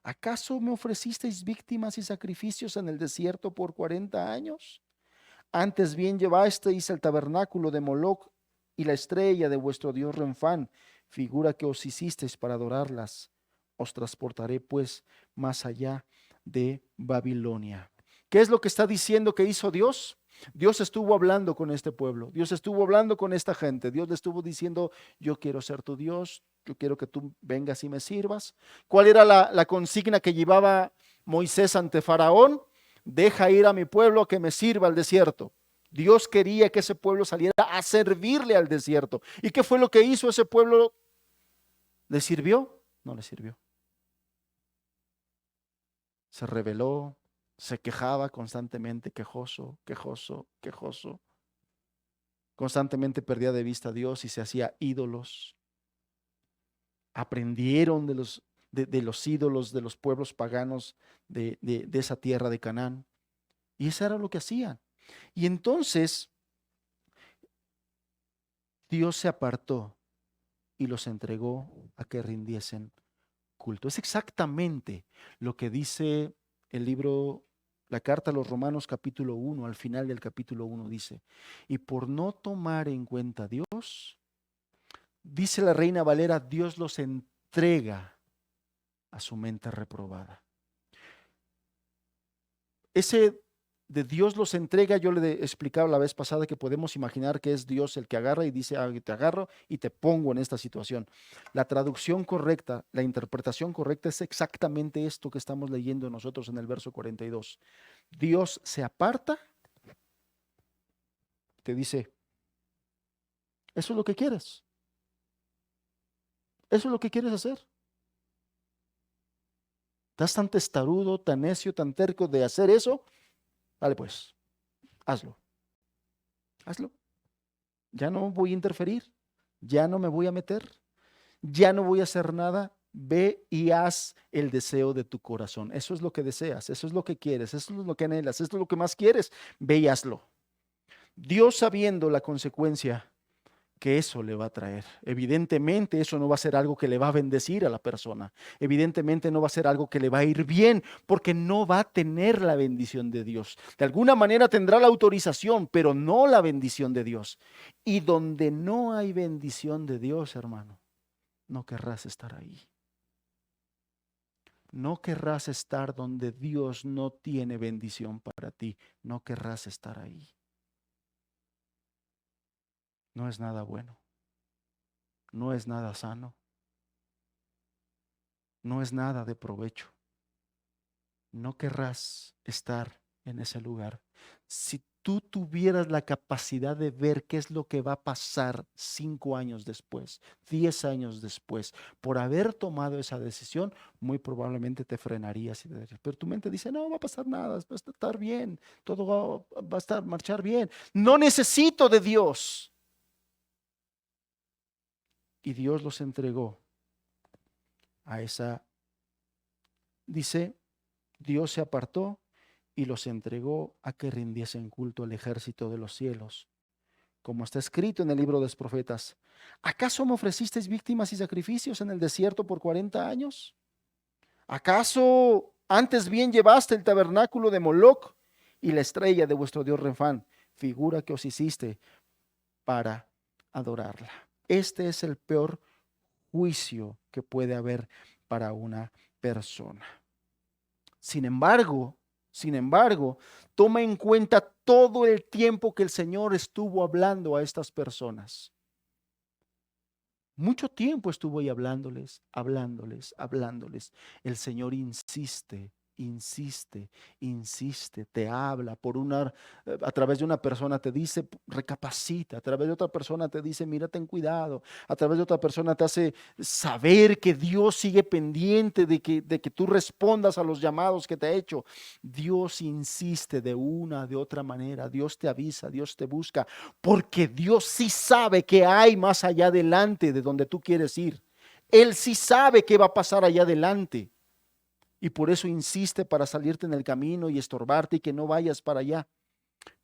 ¿Acaso me ofrecisteis víctimas y sacrificios en el desierto por 40 años? Antes bien llevasteis el tabernáculo de Moloc y la estrella de vuestro dios Renfán, figura que os hicisteis para adorarlas. Os transportaré pues más allá de Babilonia. ¿Qué es lo que está diciendo que hizo Dios? Dios estuvo hablando con este pueblo, Dios estuvo hablando con esta gente, Dios le estuvo diciendo, yo quiero ser tu Dios, yo quiero que tú vengas y me sirvas. ¿Cuál era la consigna que llevaba Moisés ante Faraón? Deja ir a mi pueblo que me sirva al desierto. Dios quería que ese pueblo saliera a servirle al desierto. ¿Y qué fue lo que hizo ese pueblo? ¿Le sirvió? No le sirvió. Se rebeló, se quejaba constantemente, quejoso, quejoso, quejoso. Constantemente perdía de vista a Dios y se hacía ídolos. Aprendieron de los ídolos de los pueblos paganos de esa tierra de Canaán. Y eso era lo que hacían. Y entonces Dios se apartó y los entregó a que rindiesen culto. Es exactamente lo que dice el libro, la carta a los Romanos capítulo 1, al final del capítulo 1 dice, y por no tomar en cuenta a Dios, dice la Reina Valera, Dios los entrega a su mente reprobada. Ese de Dios los entrega, yo le explicaba la vez pasada que podemos imaginar que es Dios el que agarra y dice, te agarro y te pongo en esta situación. La traducción correcta, la interpretación correcta es exactamente esto que estamos leyendo nosotros en el verso 42. Dios se aparta, te dice, eso es lo que quieres, eso es lo que quieres hacer. ¿Estás tan testarudo, tan necio, tan terco de hacer eso? Dale pues, hazlo, hazlo. Ya no voy a interferir, ya no me voy a meter, ya no voy a hacer nada. Ve y haz el deseo de tu corazón. Eso es lo que deseas, eso es lo que quieres, eso es lo que anhelas, eso es lo que más quieres. Ve y hazlo. Dios, sabiendo la consecuencia que eso le va a traer. Evidentemente eso no va a ser algo que le va a bendecir a la persona. Evidentemente no va a ser algo que le va a ir bien, porque no va a tener la bendición de Dios. De alguna manera tendrá la autorización, pero no la bendición de Dios. Y donde no hay bendición de Dios, hermano, no querrás estar ahí. No querrás estar donde Dios no tiene bendición para ti. No querrás estar ahí. No es nada bueno. No es nada sano. No es nada de provecho. No querrás estar en ese lugar. Si tú tuvieras la capacidad de ver qué es lo que va a pasar 5 años después, 10 años después, por haber tomado esa decisión, muy probablemente te frenarías. Pero tu mente dice, no va a pasar nada, va a estar bien, todo va a marchar bien. No necesito de Dios. Y Dios los entregó a esa, dice, Dios se apartó y los entregó a que rindiesen culto al ejército de los cielos, como está escrito en el libro de los profetas. ¿Acaso me ofrecisteis víctimas y sacrificios en el desierto por 40 años? ¿Acaso antes bien llevaste el tabernáculo de Moloc y la estrella de vuestro dios Renfán, figura que os hiciste para adorarla? Este es el peor juicio que puede haber para una persona. Sin embargo, toma en cuenta todo el tiempo que el Señor estuvo hablando a estas personas. Mucho tiempo estuvo ahí hablándoles, hablándoles, hablándoles. El Señor insiste, insiste, insiste, te habla a través de una persona te dice, recapacita, a través de otra persona te dice, mira, ten cuidado, a través de otra persona te hace saber que Dios sigue pendiente de que tú respondas a los llamados que te ha hecho. Dios insiste de una, de otra manera, Dios te avisa, Dios te busca, porque Dios sí sabe que hay más allá adelante de donde tú quieres ir. Él sí sabe qué va a pasar allá adelante. Y por eso insiste para salirte en el camino y estorbarte y que no vayas para allá.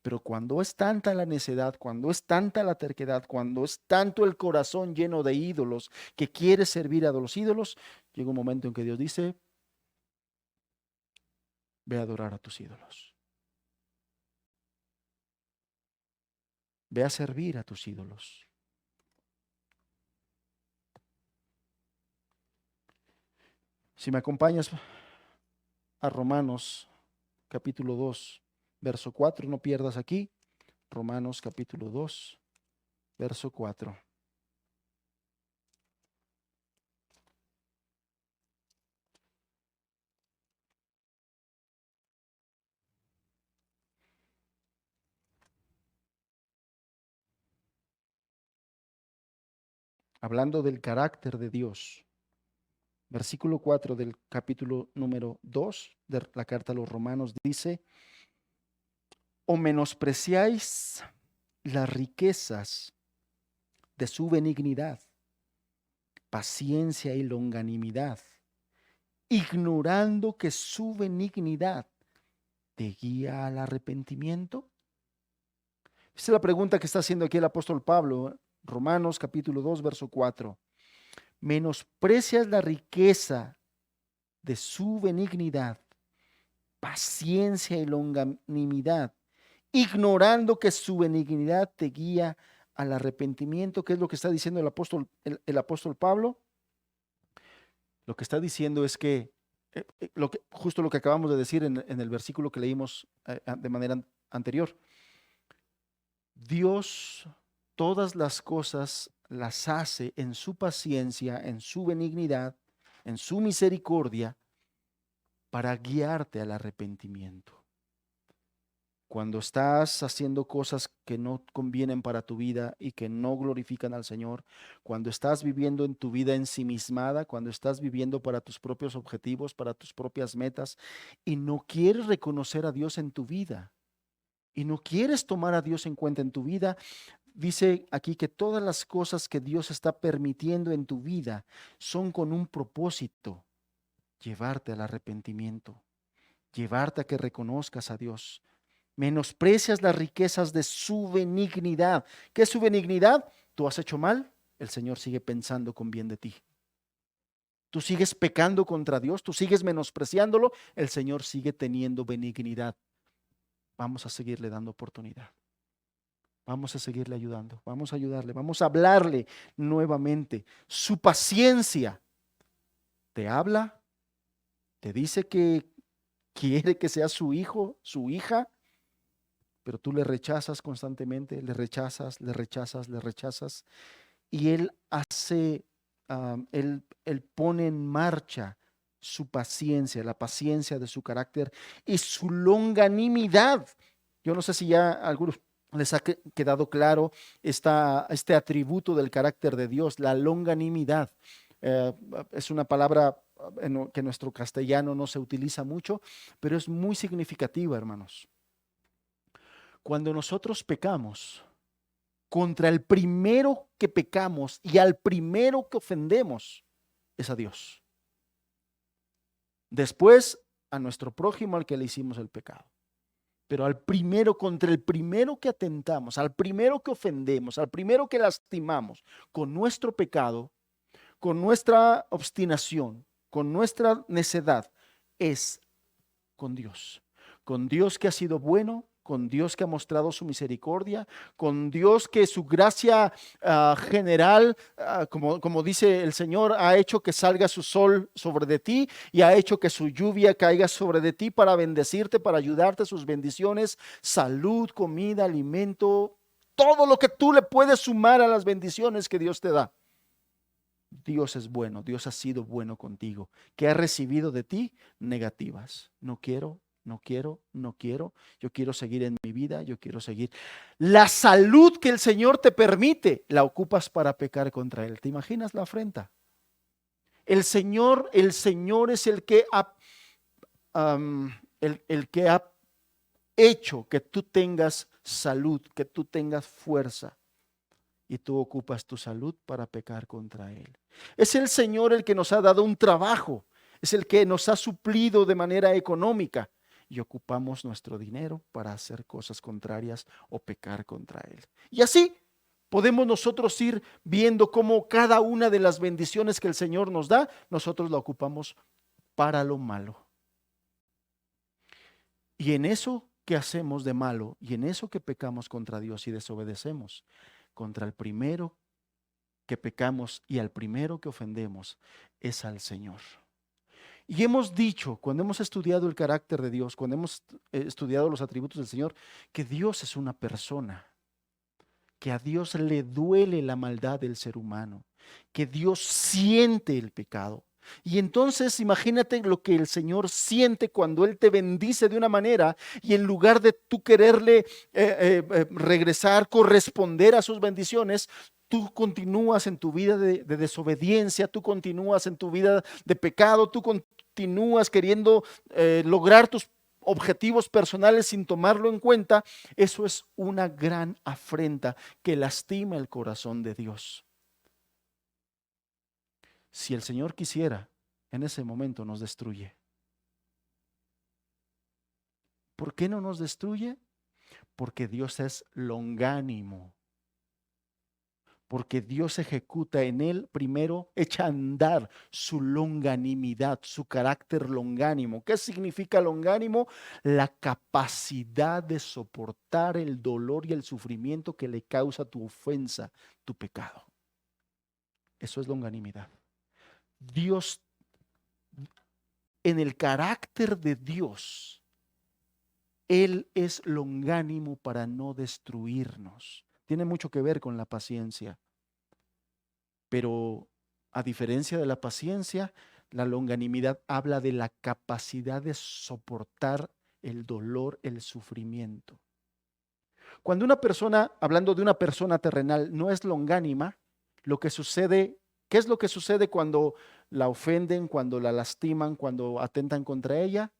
Pero cuando es tanta la necedad, cuando es tanta la terquedad, cuando es tanto el corazón lleno de ídolos que quiere servir a los ídolos, llega un momento en que Dios dice, Ve a adorar a tus ídolos. Ve a servir a tus ídolos. Si me acompañas a Romanos capítulo 2, verso 4, no pierdas aquí. Romanos capítulo 2, verso 4. Hablando del carácter de Dios. Versículo 4 del capítulo número 2 de la carta a los Romanos dice: ¿o menospreciáis las riquezas de su benignidad, paciencia y longanimidad, ignorando que su benignidad te guía al arrepentimiento? Esa es la pregunta que está haciendo aquí el apóstol Pablo. Romanos capítulo 2, verso 4. ¿Menosprecias la riqueza de su benignidad, paciencia y longanimidad, ignorando que su benignidad te guía al arrepentimiento? ¿Qué es lo que está diciendo el apóstol Pablo? Lo que está diciendo es que, justo lo que acabamos de decir en el versículo que leímos de manera anterior. Dios todas las cosas las hace en su paciencia, en su benignidad, en su misericordia, para guiarte al arrepentimiento. Cuando estás haciendo cosas que no convienen para tu vida y que no glorifican al Señor, cuando estás viviendo en tu vida ensimismada, cuando estás viviendo para tus propios objetivos, para tus propias metas, y no quieres reconocer a Dios en tu vida, y no quieres tomar a Dios en cuenta en tu vida, dice aquí que todas las cosas que Dios está permitiendo en tu vida son con un propósito: llevarte al arrepentimiento, llevarte a que reconozcas a Dios. Menosprecias las riquezas de su benignidad. ¿Qué es su benignidad? Tú has hecho mal, el Señor sigue pensando con bien de ti. Tú sigues pecando contra Dios, tú sigues menospreciándolo, el Señor sigue teniendo benignidad. Vamos a seguirle dando oportunidad. Vamos a seguirle ayudando, vamos a ayudarle, vamos a hablarle nuevamente. Su paciencia te habla, te dice que quiere que seas su hijo, su hija, pero tú le rechazas constantemente, le rechazas, le rechazas, le rechazas. Y Él hace, él pone en marcha su paciencia, la paciencia de su carácter y su longanimidad. Yo no sé si ya a algunos les ha quedado claro este atributo del carácter de Dios, la longanimidad. Es una palabra que en nuestro castellano no se utiliza mucho, pero es muy significativa, hermanos. Cuando nosotros pecamos, contra el primero que pecamos y al primero que ofendemos es a Dios. Después a nuestro prójimo al que le hicimos el pecado. Pero al primero, contra el primero que atentamos, al primero que ofendemos, al primero que lastimamos con nuestro pecado, con nuestra obstinación, con nuestra necedad, es con Dios. Con Dios que ha sido bueno, con Dios que ha mostrado su misericordia, con Dios que su gracia general, como dice el Señor, ha hecho que salga su sol sobre de ti y ha hecho que su lluvia caiga sobre de ti para bendecirte, para ayudarte, sus bendiciones, salud, comida, alimento, todo lo que tú le puedes sumar a las bendiciones que Dios te da. Dios es bueno, Dios ha sido bueno contigo. ¿Qué ha recibido de ti? Negativas. No quiero, no quiero, no quiero. Yo quiero seguir en mi vida, yo quiero seguir. La salud que el Señor te permite, la ocupas para pecar contra Él. ¿Te imaginas la afrenta? El Señor es el que ha hecho que tú tengas salud, que tú tengas fuerza. Y tú ocupas tu salud para pecar contra Él. Es el Señor el que nos ha dado un trabajo, es el que nos ha suplido de manera económica y ocupamos nuestro dinero para hacer cosas contrarias o pecar contra Él. Y así podemos nosotros ir viendo cómo cada una de las bendiciones que el Señor nos da, nosotros la ocupamos para lo malo. Y en eso que hacemos de malo y en eso que pecamos contra Dios y desobedecemos, contra el primero que pecamos y al primero que ofendemos es al Señor. Y hemos dicho, cuando hemos estudiado el carácter de Dios, cuando hemos estudiado los atributos del Señor, que Dios es una persona, que a Dios le duele la maldad del ser humano, que Dios siente el pecado. Y entonces imagínate lo que el Señor siente cuando Él te bendice de una manera y en lugar de tú quererle regresar, corresponder a sus bendiciones, tú continúas en tu vida de desobediencia, tú continúas en tu vida de pecado, tú continúas queriendo lograr tus objetivos personales sin tomarlo en cuenta. Eso es una gran afrenta que lastima el corazón de Dios. Si el Señor quisiera, en ese momento nos destruye. ¿Por qué no nos destruye? Porque Dios es longánimo. Porque Dios ejecuta en él, primero echa a andar su longanimidad, su carácter longánimo. ¿Qué significa longánimo? La capacidad de soportar el dolor y el sufrimiento que le causa tu ofensa, tu pecado. Eso es longanimidad. Dios, en el carácter de Dios, Él es longánimo para no destruirnos. Tiene mucho que ver con la paciencia. Pero a diferencia de la paciencia, la longanimidad habla de la capacidad de soportar el dolor, el sufrimiento. Cuando una persona, hablando de una persona terrenal, no es longánima, lo que sucede, ¿qué es lo que sucede cuando la ofenden, cuando la lastiman, cuando atentan contra ella?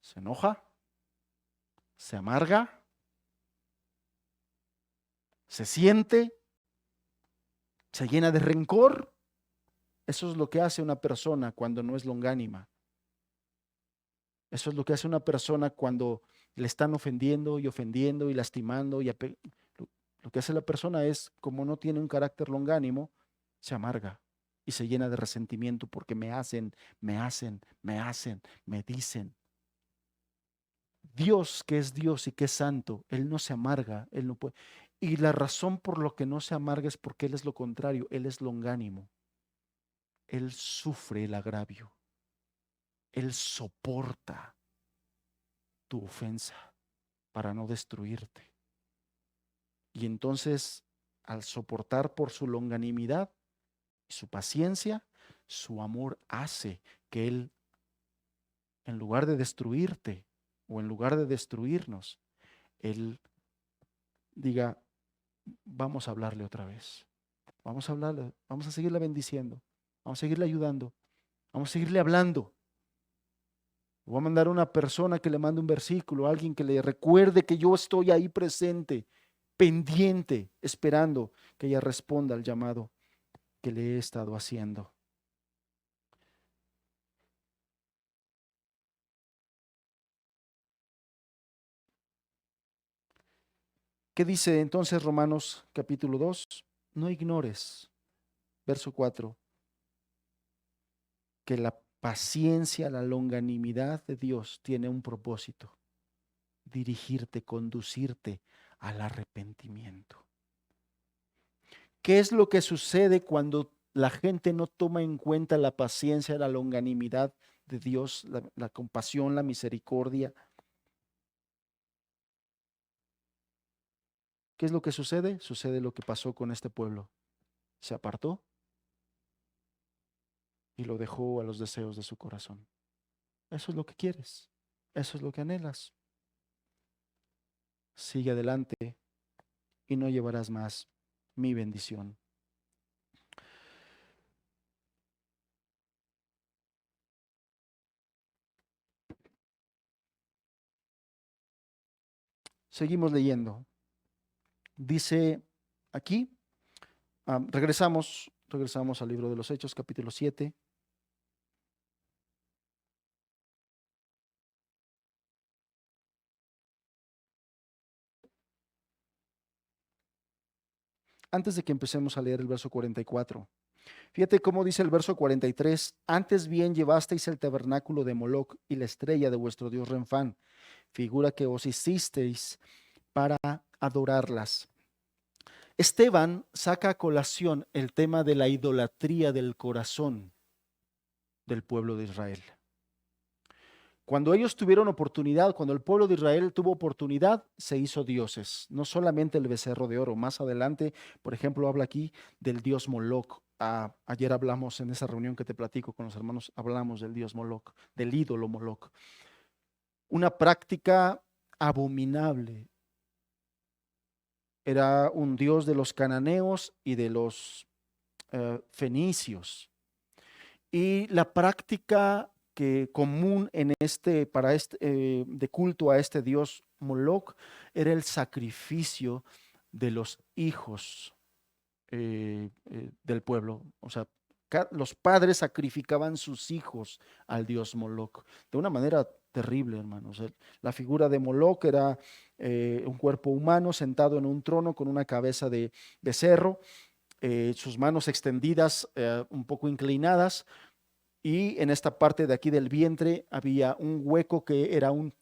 Se enoja, se amarga, se siente, se llena de rencor. Eso es lo que hace una persona cuando no es longánima. Eso es lo que hace una persona cuando le están ofendiendo y lastimando. Lo que hace la persona es, como no tiene un carácter longánimo, se amarga y se llena de resentimiento porque me hacen, me dicen. Dios, que es Dios y que es santo, Él no se amarga, Él no puede. Y la razón por lo que no se amarga es porque Él es lo contrario, Él es longánimo. Él sufre el agravio. Él soporta tu ofensa para no destruirte. Y entonces, al soportar por su longanimidad y su paciencia, su amor hace que Él, en lugar de destruirte o en lugar de destruirnos, Él diga, vamos a hablarle otra vez. Vamos a hablarle, vamos a seguirle bendiciendo, vamos a seguirle ayudando, vamos a seguirle hablando. Voy a mandar a una persona que le mande un versículo, alguien que le recuerde que yo estoy ahí presente, pendiente, esperando que ella responda al llamado que le he estado haciendo. ¿Qué dice entonces Romanos capítulo 2? No ignores, verso 4, que la paciencia, la longanimidad de Dios tiene un propósito: dirigirte, conducirte al arrepentimiento. ¿Qué es lo que sucede cuando la gente no toma en cuenta la paciencia, la longanimidad de Dios, la compasión, la misericordia? ¿Qué es lo que sucede? Sucede lo que pasó con este pueblo. Se apartó y lo dejó a los deseos de su corazón. Eso es lo que quieres. Eso es lo que anhelas. Sigue adelante y no llevarás más mi bendición. Seguimos leyendo. Dice aquí, regresamos al libro de los Hechos, capítulo 7. Antes de que empecemos a leer el verso 44. Fíjate cómo dice el verso 43. Antes bien llevasteis el tabernáculo de Moloc y la estrella de vuestro dios Renfán. figura que os hicisteis para adorarlas. Esteban saca a colación el tema de la idolatría del corazón del pueblo de Israel. Cuando ellos tuvieron oportunidad, cuando el pueblo de Israel tuvo oportunidad, se hizo dioses. No solamente el becerro de oro. Más adelante, por ejemplo, habla aquí del dios Moloc. Ayer hablamos en esa reunión que te platico con los hermanos, hablamos del dios Moloc, del ídolo Moloc. Una práctica abominable. Era un dios de los cananeos y de los fenicios. Y la práctica que común en de culto a este dios Moloc era el sacrificio de los hijos del pueblo. O sea, los padres sacrificaban sus hijos al dios Moloc de una manera terrible, hermanos. La figura de Moloc era un cuerpo humano sentado en un trono con una cabeza de becerro, sus manos extendidas, un poco inclinadas, y en esta parte de aquí del vientre había un hueco que era un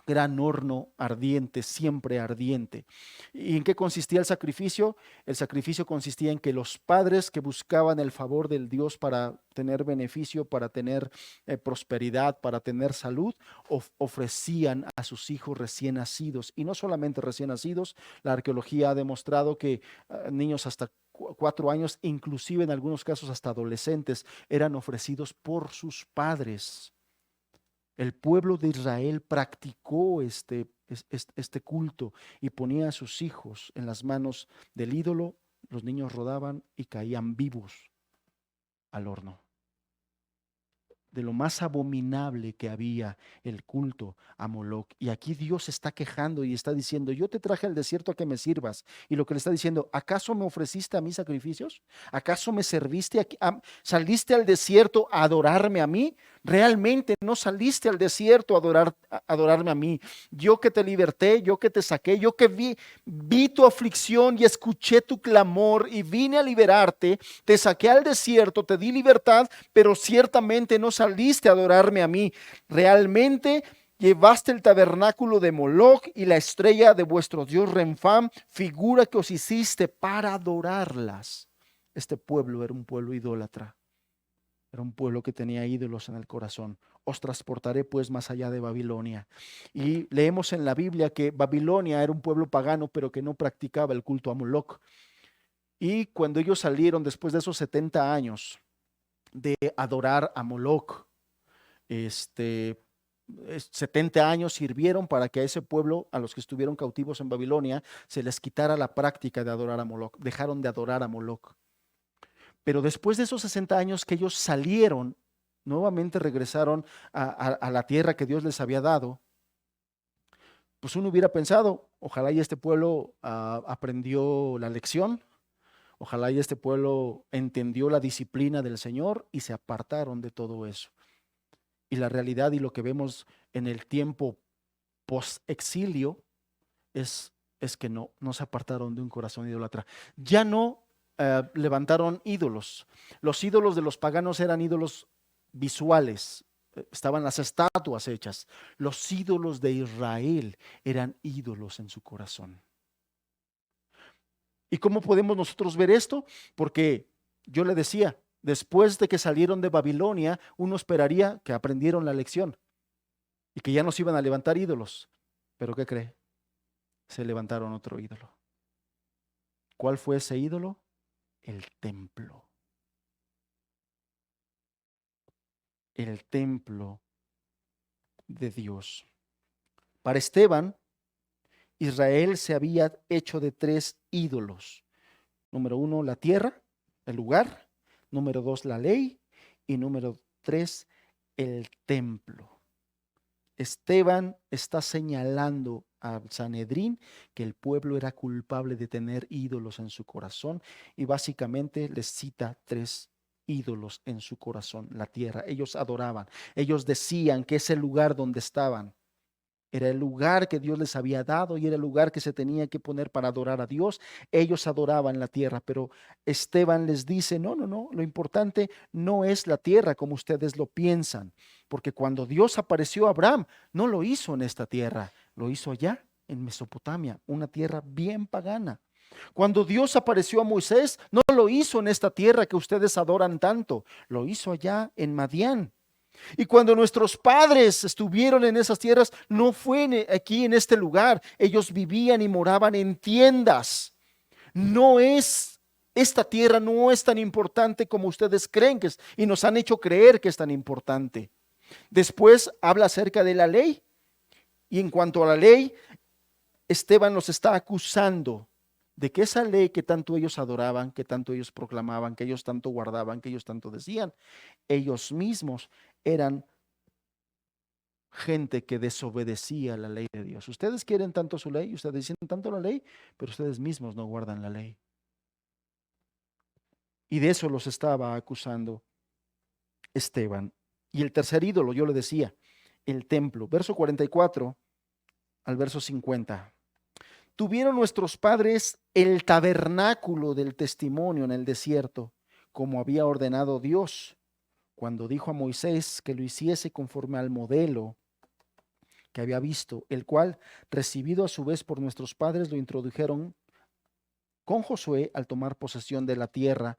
gran horno ardiente, siempre ardiente. ¿Y en qué consistía el sacrificio? El sacrificio consistía en que los padres que buscaban el favor del Dios para tener beneficio, para tener prosperidad, para tener salud, ofrecían a sus hijos recién nacidos. Y no solamente recién nacidos, la arqueología ha demostrado que niños hasta 4 años, inclusive en algunos casos hasta adolescentes, eran ofrecidos por sus padres. El pueblo de Israel practicó este culto y ponía a sus hijos en las manos del ídolo. Los niños rodaban y caían vivos al horno. De lo más abominable que había el culto a Moloc. Y aquí Dios está quejando y está diciendo: yo te traje al desierto a que me sirvas. Y lo que le está diciendo: ¿acaso me ofreciste a mí sacrificios? ¿Acaso me serviste? ¿Saliste al desierto a adorarme a mí? Realmente no saliste al desierto a adorarme a mí. Yo que te liberté, yo que te saqué, yo que vi tu aflicción y escuché tu clamor y vine a liberarte, te saqué al desierto, te di libertad, pero ciertamente no saliste a adorarme a mí. Realmente llevaste el tabernáculo de Moloc y la estrella de vuestro dios Renfán, figura que os hiciste para adorarlas. Este pueblo era un pueblo idólatra. Era un pueblo que tenía ídolos en el corazón. Os transportaré pues más allá de Babilonia. Y leemos en la Biblia que Babilonia era un pueblo pagano, pero que no practicaba el culto a Moloc. Y cuando ellos salieron después de esos 70 años de adorar a Moloc, 70 años sirvieron para que a ese pueblo, a los que estuvieron cautivos en Babilonia, se les quitara la práctica de adorar a Moloc. Dejaron de adorar a Moloc. Pero después de esos 60 años que ellos salieron, nuevamente regresaron a la tierra que Dios les había dado, pues uno hubiera pensado: ojalá y este pueblo aprendió la lección, ojalá y este pueblo entendió la disciplina del Señor y se apartaron de todo eso. Y la realidad y lo que vemos en el tiempo post-exilio es que no se apartaron de un corazón idólatra. Ya no levantaron ídolos. Los ídolos de los paganos eran ídolos visuales, estaban las estatuas hechas. Los ídolos de Israel eran ídolos en su corazón. ¿Y cómo podemos nosotros ver esto? Porque yo le decía, después de que salieron de Babilonia, uno esperaría que aprendieron la lección y que ya no se iban a levantar ídolos. ¿Pero qué cree? Se levantaron otro ídolo. ¿Cuál fue ese ídolo? El templo. El templo de Dios. Para Esteban, Israel se había hecho de 3 ídolos. Número 1, la tierra, el lugar. Número 2, la ley. Y número 3, el templo. Esteban está señalando al Sanedrín que el pueblo era culpable de tener ídolos en su corazón, y básicamente les cita 3 ídolos en su corazón. La tierra, ellos adoraban, ellos decían que ese lugar donde estaban era el lugar que Dios les había dado y era el lugar que se tenía que poner para adorar a Dios. Ellos adoraban la tierra, pero Esteban les dice: no, lo importante no es la tierra como ustedes lo piensan, porque cuando Dios apareció a Abraham, no lo hizo en esta tierra, Lo hizo allá en Mesopotamia, una tierra bien pagana. Cuando Dios apareció a Moisés, no lo hizo en esta tierra que ustedes adoran tanto, lo hizo allá en Madián. Y cuando nuestros padres estuvieron en esas tierras, no fue aquí en este lugar. Ellos vivían y moraban en tiendas. Esta tierra no es tan importante como ustedes creen que es, y nos han hecho creer que es tan importante. Después habla acerca de la ley. Y en cuanto a la ley, Esteban los está acusando de que esa ley que tanto ellos adoraban, que tanto ellos proclamaban, que ellos tanto guardaban, que ellos tanto decían, ellos mismos eran gente que desobedecía la ley de Dios. Ustedes quieren tanto su ley, ustedes dicen tanto la ley, pero ustedes mismos no guardan la ley. Y de eso los estaba acusando Esteban. Y el tercer ídolo, yo le decía, el templo. Verso 44 al verso 50. Tuvieron nuestros padres el tabernáculo del testimonio en el desierto, como había ordenado Dios, cuando dijo a Moisés que lo hiciese conforme al modelo que había visto, el cual, recibido a su vez por nuestros padres, lo introdujeron con Josué al tomar posesión de la tierra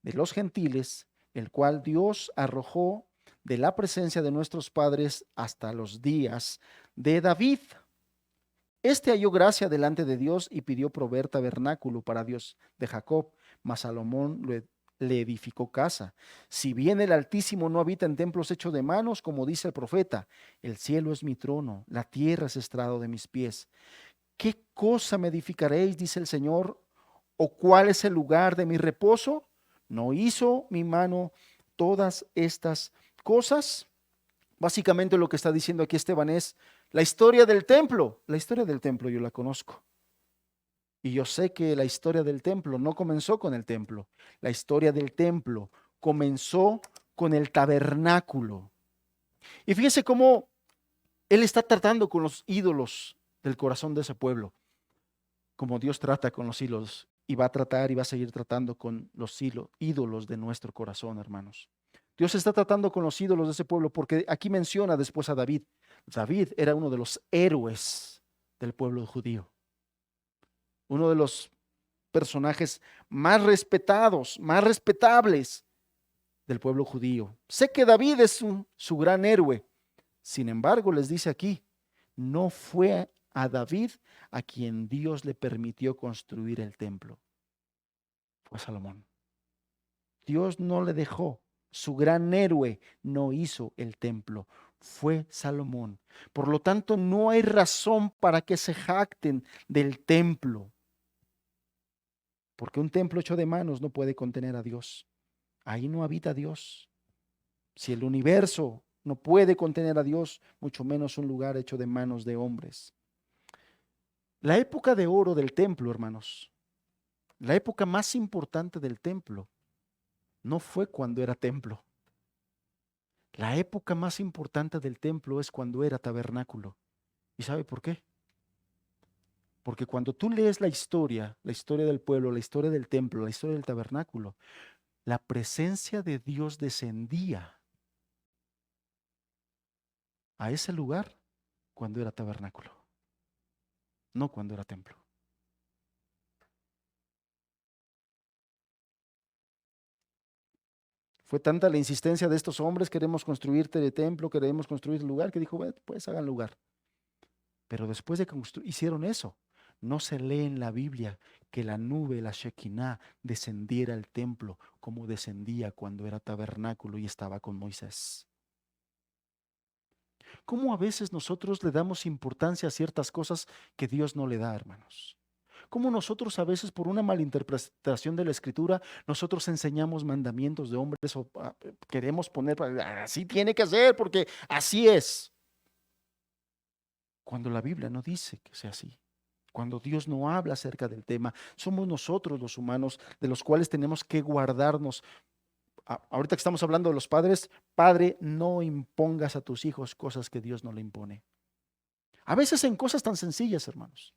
de los gentiles, el cual Dios arrojó de la presencia de nuestros padres hasta los días de David. Este halló gracia delante de Dios y pidió proveer tabernáculo para Dios de Jacob, mas Salomón le edificó casa. Si bien el Altísimo no habita en templos hechos de manos, como dice el profeta, el cielo es mi trono, la tierra es estrado de mis pies. ¿Qué cosa me edificaréis, dice el Señor? ¿O cuál es el lugar de mi reposo? ¿No hizo mi mano todas estas cosas? Básicamente lo que está diciendo aquí Esteban es la historia del templo. La historia del templo yo la conozco. Y yo sé que la historia del templo no comenzó con el templo. La historia del templo comenzó con el tabernáculo. Y fíjese cómo él está tratando con los ídolos del corazón de ese pueblo, como Dios trata con los ídolos, y va a tratar y va a seguir tratando con los ídolos de nuestro corazón, hermanos. Dios está tratando con los ídolos de ese pueblo porque aquí menciona después a David. David era uno de los héroes del pueblo judío, uno de los personajes más respetados, más respetables del pueblo judío. Sé que David es su gran héroe. Sin embargo, les dice aquí, no fue a David a quien Dios le permitió construir el templo. Fue Salomón. Dios no le dejó. Su gran héroe no hizo el templo. Fue Salomón. Por lo tanto, no hay razón para que se jacten del templo. Porque un templo hecho de manos no puede contener a Dios. Ahí no habita Dios. Si el universo no puede contener a Dios, mucho menos un lugar hecho de manos de hombres. La época de oro del templo, hermanos, la época más importante del templo, no fue cuando era templo. La época más importante del templo es cuando era tabernáculo. ¿Y sabe por qué? Porque cuando tú lees la historia del pueblo, la historia del templo, la historia del tabernáculo, la presencia de Dios descendía a ese lugar cuando era tabernáculo, no cuando era templo. Fue tanta la insistencia de estos hombres, queremos construirte el templo, queremos construir el lugar, que dijo, bueno, pues hagan lugar. Pero después de que hicieron eso, no se lee en la Biblia que la nube, la Shekinah, descendiera al templo como descendía cuando era tabernáculo y estaba con Moisés. ¿Cómo a veces nosotros le damos importancia a ciertas cosas que Dios no le da, hermanos? ¿Cómo nosotros a veces por una malinterpretación de la Escritura, nosotros enseñamos mandamientos de hombres o queremos poner, así tiene que ser porque así es? Cuando la Biblia no dice que sea así. Cuando Dios no habla acerca del tema, somos nosotros los humanos de los cuales tenemos que guardarnos. Ahorita que estamos hablando de los padres, padre, no impongas a tus hijos cosas que Dios no le impone. A veces en cosas tan sencillas, hermanos.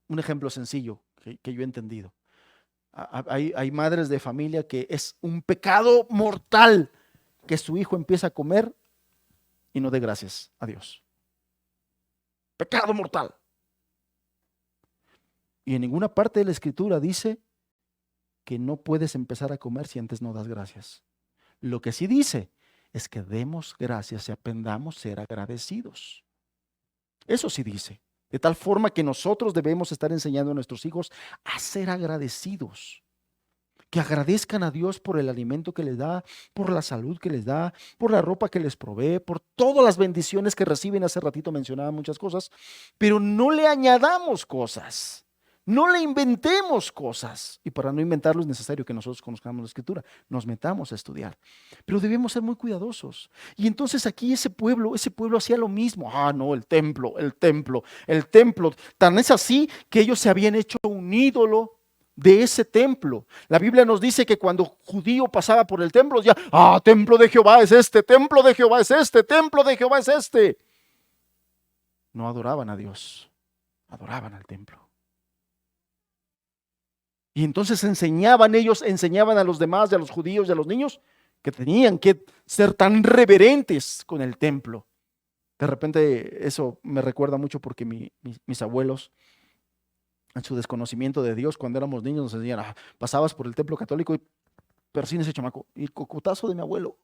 Un ejemplo sencillo que yo he entendido. Hay madres de familia que es un pecado mortal que su hijo empieza a comer y no dé gracias a Dios. pecado mortal. Y en ninguna parte de la Escritura dice que no puedes empezar a comer si antes no das gracias. Lo que sí dice es que demos gracias y aprendamos a ser agradecidos. Eso sí dice. De tal forma que nosotros debemos estar enseñando a nuestros hijos a ser agradecidos. Que agradezcan a Dios por el alimento que les da, por la salud que les da, por la ropa que les provee, por todas las bendiciones que reciben. Hace ratito mencionaba muchas cosas, pero no le añadamos cosas. No le inventemos cosas. Y para no inventarlo es necesario que nosotros conozcamos la Escritura, nos metamos a estudiar. Pero debemos ser muy cuidadosos. Y entonces aquí ese pueblo hacía lo mismo. Ah, no, el templo, el templo, el templo. Tan es así que ellos se habían hecho un ídolo de ese templo. La Biblia nos dice que cuando judío pasaba por el templo, ya, templo de Jehová es este, templo de Jehová es este, templo de Jehová es este. No adoraban a Dios, adoraban al templo. Y entonces enseñaban a los demás, y a los judíos y a los niños, que tenían que ser tan reverentes con el templo. De repente eso me recuerda mucho porque mis abuelos, en su desconocimiento de Dios, cuando éramos niños, nos decían, pasabas por el templo católico y persina ese chamaco, y el cocotazo de mi abuelo.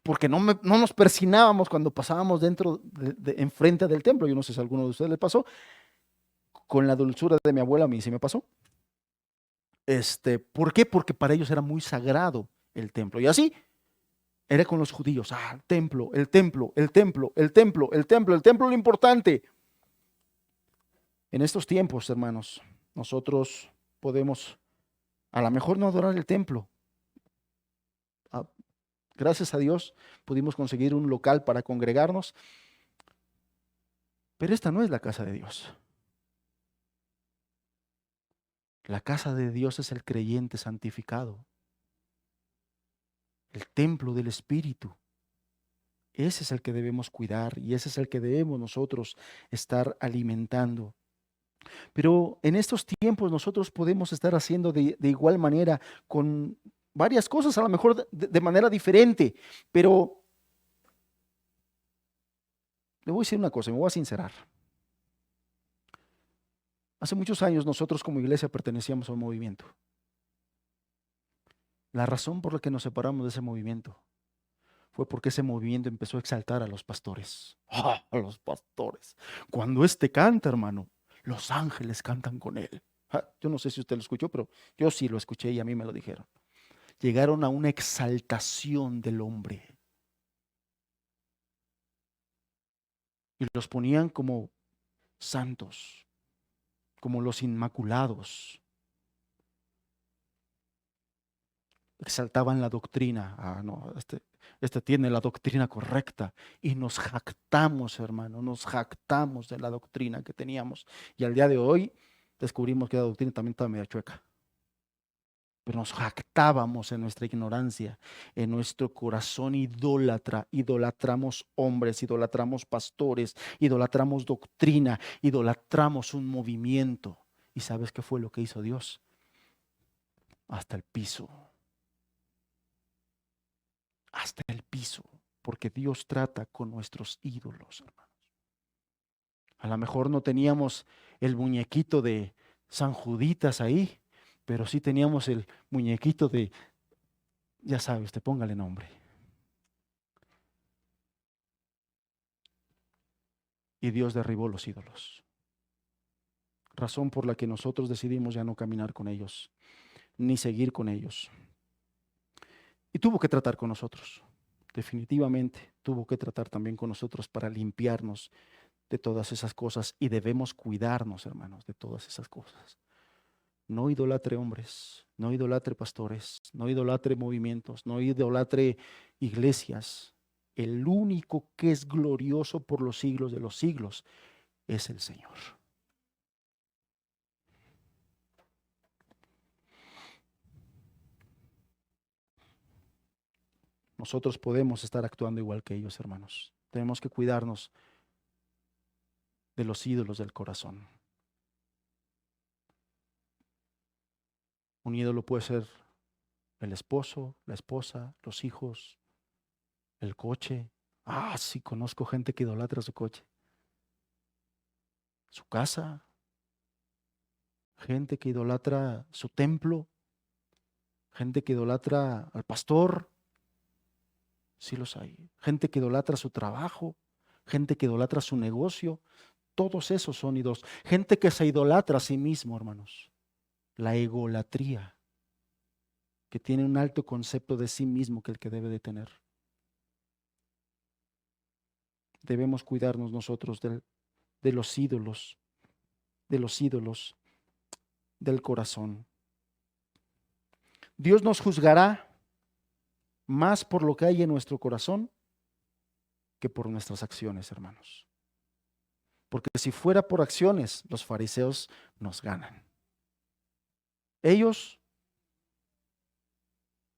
Porque no nos persinábamos cuando pasábamos enfrente del templo. Yo no sé si a alguno de ustedes le pasó. Con la dulzura de mi abuela a mí sí me pasó. ¿Por qué? Porque para ellos era muy sagrado el templo. Y así era con los judíos. El templo, el templo, el templo, el templo, el templo, el templo, lo importante. En estos tiempos, hermanos, nosotros podemos a lo mejor no adorar el templo. Gracias a Dios pudimos conseguir un local para congregarnos, pero esta no es la casa de Dios. La casa de Dios es el creyente santificado, el templo del Espíritu. Ese es el que debemos cuidar y ese es el que debemos nosotros estar alimentando. Pero en estos tiempos nosotros podemos estar haciendo de igual manera con varias cosas, a lo mejor de manera diferente, pero le voy a decir una cosa, me voy a sincerar. Hace muchos años nosotros como iglesia pertenecíamos a un movimiento. La razón por la que nos separamos de ese movimiento fue porque ese movimiento empezó a exaltar a los pastores. A los pastores. Cuando canta, hermano, los ángeles cantan con él. Yo no sé si usted lo escuchó, pero yo sí lo escuché y a mí me lo dijeron. Llegaron a una exaltación del hombre. Y los ponían como santos, como los inmaculados. Exaltaban la doctrina. No, este tiene la doctrina correcta. Y nos jactamos, hermano, nos jactamos de la doctrina que teníamos. Y al día de hoy descubrimos que la doctrina también estaba media chueca. Pero nos jactábamos en nuestra ignorancia, en nuestro corazón idólatra. Idolatramos hombres, idolatramos pastores, idolatramos doctrina, idolatramos un movimiento. ¿Y sabes qué fue lo que hizo Dios? Hasta el piso. Hasta el piso, porque Dios trata con nuestros ídolos, hermanos. A lo mejor no teníamos el muñequito de San Juditas ahí, pero sí teníamos el muñequito de, ya sabe usted, póngale nombre. Y Dios derribó los ídolos. Razón por la que nosotros decidimos ya no caminar con ellos, ni seguir con ellos. Y tuvo que tratar con nosotros. Definitivamente tuvo que tratar también con nosotros para limpiarnos de todas esas cosas, y debemos cuidarnos, hermanos, de todas esas cosas. No idolatre hombres, no idolatre pastores, no idolatre movimientos, no idolatre iglesias. El único que es glorioso por los siglos de los siglos es el Señor. Nosotros podemos estar actuando igual que ellos, hermanos. Tenemos que cuidarnos de los ídolos del corazón. Un ídolo puede ser el esposo, la esposa, los hijos, el coche, Ah, sí, conozco gente que idolatra su coche, su casa, gente que idolatra su templo, gente que idolatra al pastor, sí los hay. Gente que idolatra su trabajo, gente que idolatra su negocio, todos esos son ídolos. Gente que se idolatra a sí mismo, hermanos. La egolatría, que tiene un alto concepto de sí mismo que el que debe de tener. Debemos cuidarnos nosotros de los ídolos, de los ídolos del corazón. Dios nos juzgará más por lo que hay en nuestro corazón que por nuestras acciones, hermanos. Porque si fuera por acciones, los fariseos nos ganan. Ellos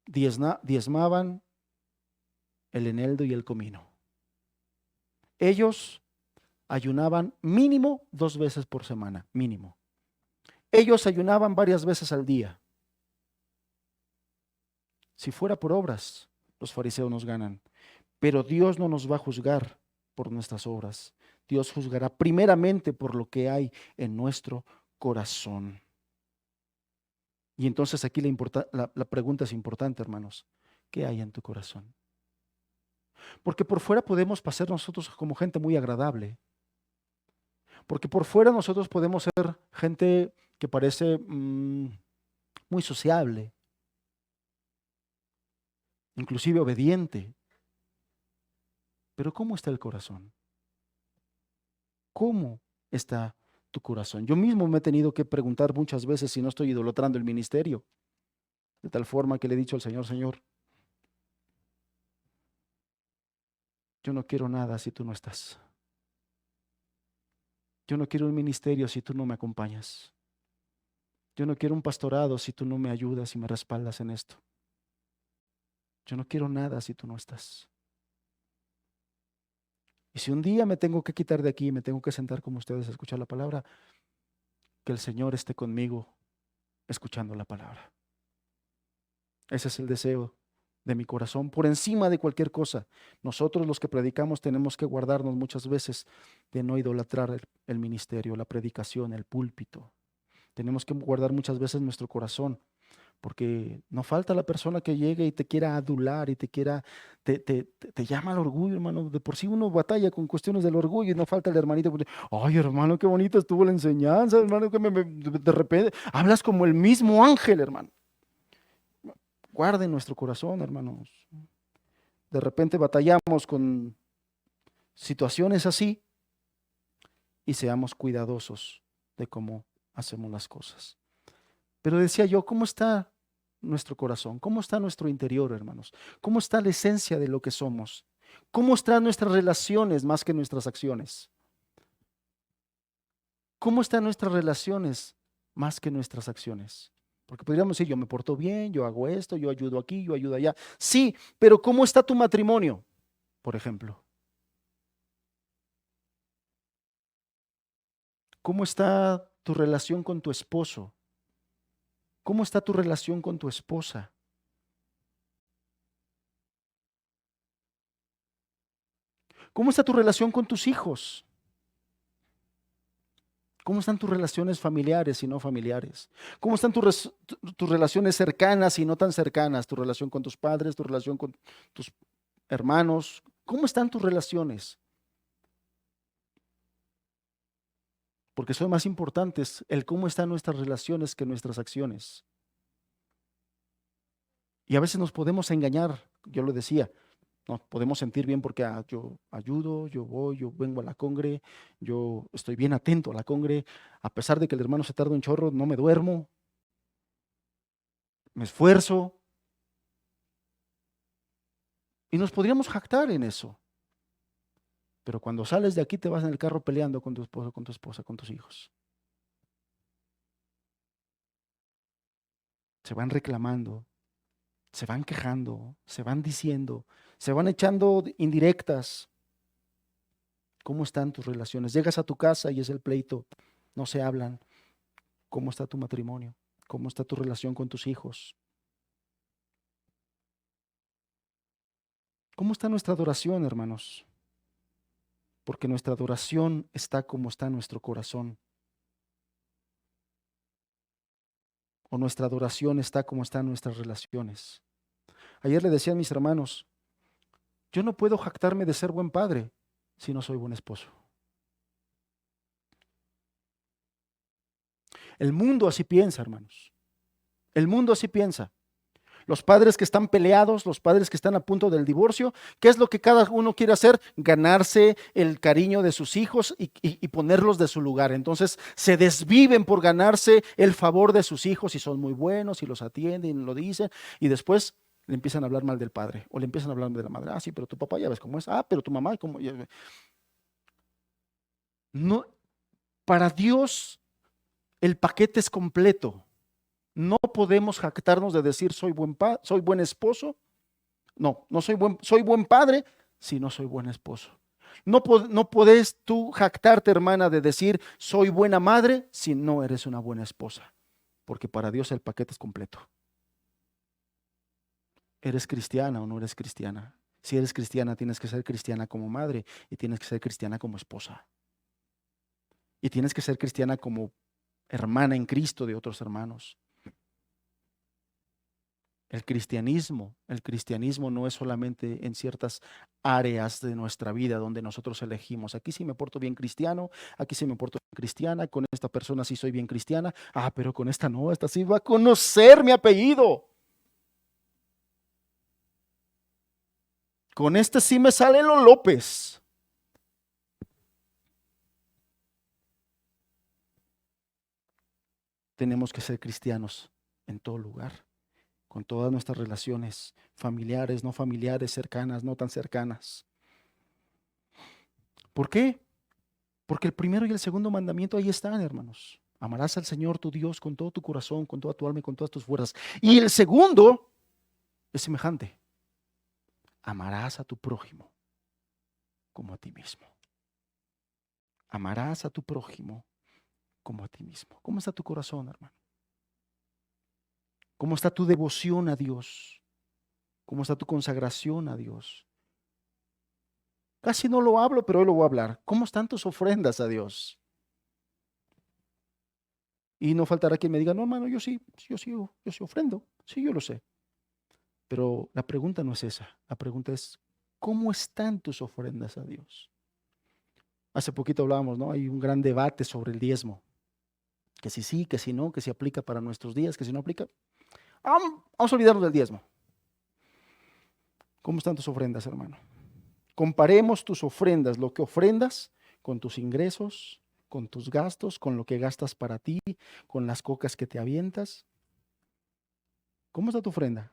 diezmaban el eneldo y el comino. Ellos ayunaban mínimo 2 veces por semana, mínimo. Ellos ayunaban varias veces al día. Si fuera por obras, los fariseos nos ganan. Pero Dios no nos va a juzgar por nuestras obras. Dios juzgará primeramente por lo que hay en nuestro corazón. Y entonces aquí la pregunta es importante, hermanos. ¿Qué hay en tu corazón? Porque por fuera podemos pasar nosotros como gente muy agradable. Porque por fuera nosotros podemos ser gente que parece muy sociable, inclusive obediente. Pero ¿cómo está el corazón? ¿Cómo está tu corazón? Yo mismo me he tenido que preguntar muchas veces si no estoy idolatrando el ministerio, de tal forma que le he dicho al Señor, Señor, yo no quiero nada si tú no estás. Yo no quiero un ministerio si tú no me acompañas. Yo no quiero un pastorado si tú no me ayudas y me respaldas en esto. Yo no quiero nada si tú no estás. Y si un día me tengo que quitar de aquí, me tengo que sentar como ustedes a escuchar la palabra, que el Señor esté conmigo escuchando la palabra. Ese es el deseo de mi corazón, por encima de cualquier cosa. Nosotros los que predicamos tenemos que guardarnos muchas veces de no idolatrar el ministerio, la predicación, el púlpito. Tenemos que guardar muchas veces nuestro corazón, porque no falta la persona que llegue y te quiera adular y te llama al orgullo, hermano. De por sí uno batalla con cuestiones del orgullo y no falta el hermanito que ay, hermano, qué bonita estuvo la enseñanza, hermano, que de repente hablas como el mismo ángel, hermano. Guarden nuestro corazón, hermanos. De repente batallamos con situaciones así y seamos cuidadosos de cómo hacemos las cosas. Pero decía yo, ¿cómo está nuestro corazón? ¿Cómo está nuestro interior, hermanos? ¿Cómo está la esencia de lo que somos? ¿Cómo están nuestras relaciones más que nuestras acciones? ¿Cómo están nuestras relaciones más que nuestras acciones? Porque podríamos decir, yo me porto bien, yo hago esto, yo ayudo aquí, yo ayudo allá. Sí, pero ¿cómo está tu matrimonio, por ejemplo? ¿Cómo está tu relación con tu esposo? ¿Cómo está tu relación con tu esposa? ¿Cómo está tu relación con tus hijos? ¿Cómo están tus relaciones familiares y no familiares? ¿Cómo están tus relaciones cercanas y no tan cercanas? Tu relación con tus padres, tu relación con tus hermanos. ¿Cómo están tus relaciones? Porque son más importantes el cómo están nuestras relaciones que nuestras acciones. Y a veces nos podemos engañar, yo lo decía, nos podemos sentir bien porque yo ayudo, yo voy, yo vengo a la congre, yo estoy bien atento a la congre, a pesar de que el hermano se tarda un chorro, no me duermo, me esfuerzo y nos podríamos jactar en eso. Pero cuando sales de aquí te vas en el carro peleando con tu esposo, con tu esposa, con tus hijos. Se van reclamando, se van quejando, se van diciendo, se van echando indirectas. ¿Cómo están tus relaciones? Llegas a tu casa y es el pleito, no se hablan. ¿Cómo está tu matrimonio? ¿Cómo está tu relación con tus hijos? ¿Cómo está nuestra adoración, hermanos? Porque nuestra adoración está como está nuestro corazón. O nuestra adoración está como están nuestras relaciones. Ayer le decía a mis hermanos, yo no puedo jactarme de ser buen padre si no soy buen esposo. El mundo así piensa, hermanos. El mundo así piensa. Los padres que están peleados, los padres que están a punto del divorcio, ¿qué es lo que cada uno quiere hacer? Ganarse el cariño de sus hijos y ponerlos de su lugar. Entonces se desviven por ganarse el favor de sus hijos y son muy buenos y los atienden y lo dicen y después le empiezan a hablar mal del padre o le empiezan a hablar mal de la madre. Ah, sí, pero tu papá ya ves cómo es. Ah, pero tu mamá, ¿cómo? No, para Dios el paquete es completo. No podemos jactarnos de decir soy buen esposo. No, soy buen padre si no soy buen esposo. No podés tú jactarte, hermana, de decir soy buena madre si no eres una buena esposa. Porque para Dios el paquete es completo. ¿Eres cristiana o no eres cristiana? Si eres cristiana, tienes que ser cristiana como madre y tienes que ser cristiana como esposa. Y tienes que ser cristiana como hermana en Cristo de otros hermanos. El cristianismo no es solamente en ciertas áreas de nuestra vida donde nosotros elegimos. Aquí sí me porto bien cristiano, aquí sí me porto bien cristiana, con esta persona sí soy bien cristiana. Ah, pero con esta no, esta sí va a conocer mi apellido. Con este sí me sale lo López. Tenemos que ser cristianos en todo lugar, con todas nuestras relaciones familiares, no familiares, cercanas, no tan cercanas. ¿Por qué? Porque el primero y el segundo mandamiento ahí están, hermanos. Amarás al Señor tu Dios con todo tu corazón, con toda tu alma y con todas tus fuerzas. Y el segundo es semejante. Amarás a tu prójimo como a ti mismo. Amarás a tu prójimo como a ti mismo. ¿Cómo está tu corazón, hermano? ¿Cómo está tu devoción a Dios? ¿Cómo está tu consagración a Dios? Casi no lo hablo, pero hoy lo voy a hablar. ¿Cómo están tus ofrendas a Dios? Y no faltará quien me diga, no, hermano, yo sí ofrendo. Sí, yo lo sé. Pero la pregunta no es esa. La pregunta es, ¿cómo están tus ofrendas a Dios? Hace poquito hablábamos, ¿no? Hay un gran debate sobre el diezmo. Que si sí, que si no, que si aplica para nuestros días, que si no aplica. Vamos a olvidarnos del diezmo. ¿Cómo están tus ofrendas, hermano? Comparemos tus ofrendas, lo que ofrendas, con tus ingresos, con tus gastos, con lo que gastas para ti, con las cocas que te avientas. ¿Cómo está tu ofrenda?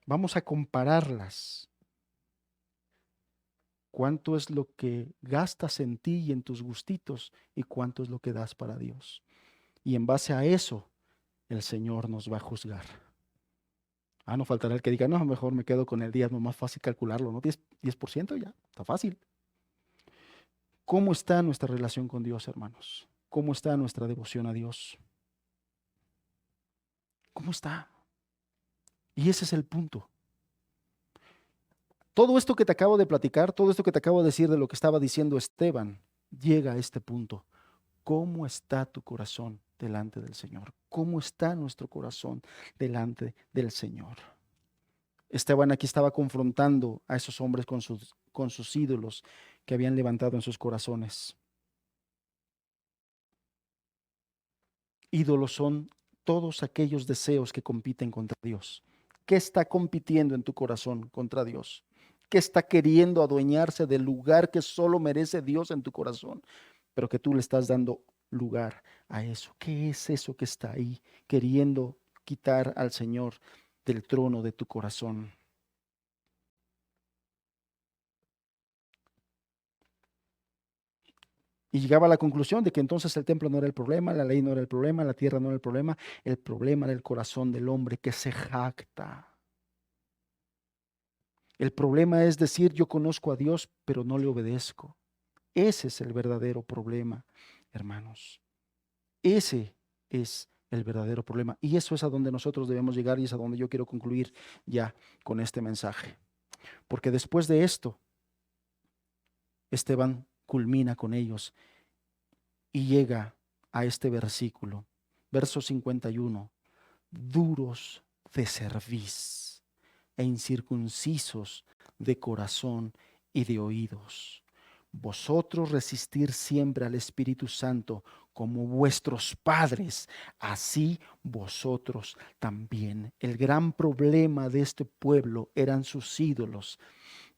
Vamos a compararlas. ¿Cuánto es lo que gastas en ti y en tus gustitos y cuánto es lo que das para Dios? Y en base a eso, el Señor nos va a juzgar. No faltará el que diga, no, mejor me quedo con el diezmo, más fácil calcularlo, ¿no? 10% ya, está fácil. ¿Cómo está nuestra relación con Dios, hermanos? ¿Cómo está nuestra devoción a Dios? ¿Cómo está? Y ese es el punto. Todo esto que te acabo de platicar, todo esto que te acabo de decir de lo que estaba diciendo Esteban, llega a este punto. ¿Cómo está tu corazón delante del Señor? ¿Cómo está nuestro corazón delante del Señor? Esteban aquí estaba confrontando a esos hombres con sus ídolos que habían levantado en sus corazones. Ídolos son todos aquellos deseos que compiten contra Dios. ¿Qué está compitiendo en tu corazón contra Dios? ¿Qué está queriendo adueñarse del lugar que solo merece Dios en tu corazón, pero que tú le estás dando lugar a eso? ¿Qué es eso que está ahí queriendo quitar al Señor del trono de tu corazón? Y llegaba a la conclusión de que entonces el templo no era el problema, la ley no era el problema, la tierra no era el problema era el corazón del hombre que se jacta. El problema es decir, yo conozco a Dios, pero no le obedezco. Ese es el verdadero problema, hermanos. Ese es el verdadero problema. Y eso es a donde nosotros debemos llegar y es a donde yo quiero concluir ya con este mensaje. Porque después de esto, Esteban culmina con ellos y llega a este versículo, verso 51, duros de cerviz e incircuncisos de corazón y de oídos. Vosotros resistir siempre al Espíritu Santo como vuestros padres, así vosotros también. El gran problema de este pueblo eran sus ídolos.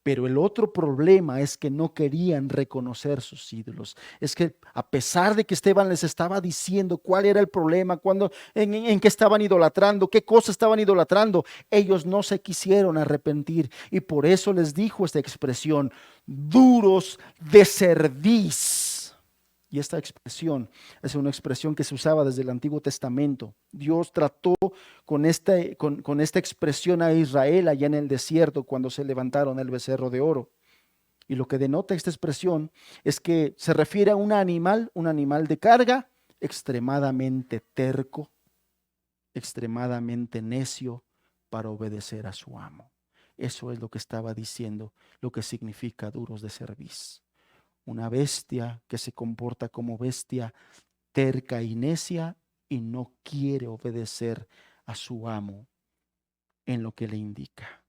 Pero el otro problema es que no querían reconocer sus ídolos. Es que a pesar de que Esteban les estaba diciendo cuál era el problema, en qué estaban idolatrando, qué cosa estaban idolatrando, ellos no se quisieron arrepentir. Y por eso les dijo esta expresión, duros de cerviz. Y esta expresión es una expresión que se usaba desde el Antiguo Testamento. Dios trató con esta expresión a Israel allá en el desierto cuando se levantaron el becerro de oro. Y lo que denota esta expresión es que se refiere a un animal de carga extremadamente terco, extremadamente necio para obedecer a su amo. Eso es lo que estaba diciendo, lo que significa duros de cerviz. Una bestia que se comporta como bestia terca y necia y no quiere obedecer a su amo en lo que le indica.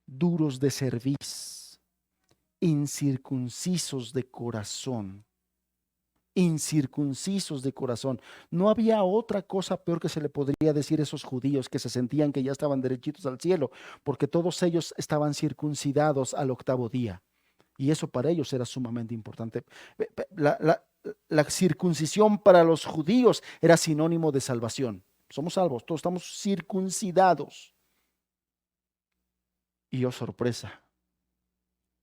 Duros de cerviz, incircuncisos de corazón. Incircuncisos de corazón. No había otra cosa peor que se le podría decir a esos judíos que se sentían que ya estaban derechitos al cielo, porque todos ellos estaban circuncidados al octavo día. Y eso para ellos era sumamente importante. La circuncisión para los judíos era sinónimo de salvación. Somos salvos, todos estamos circuncidados. Y oh sorpresa,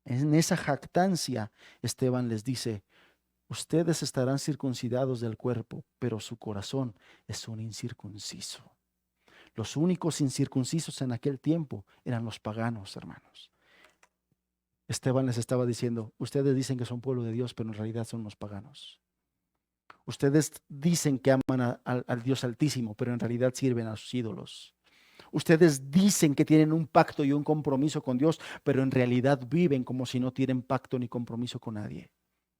en esa jactancia Esteban les dice, ustedes estarán circuncidados del cuerpo, pero su corazón es un incircunciso. Los únicos incircuncisos en aquel tiempo eran los paganos, hermanos. Esteban les estaba diciendo, ustedes dicen que son pueblo de Dios, pero en realidad son los paganos. Ustedes dicen que aman al Dios Altísimo, pero en realidad sirven a sus ídolos. Ustedes dicen que tienen un pacto y un compromiso con Dios, pero en realidad viven como si no tienen pacto ni compromiso con nadie.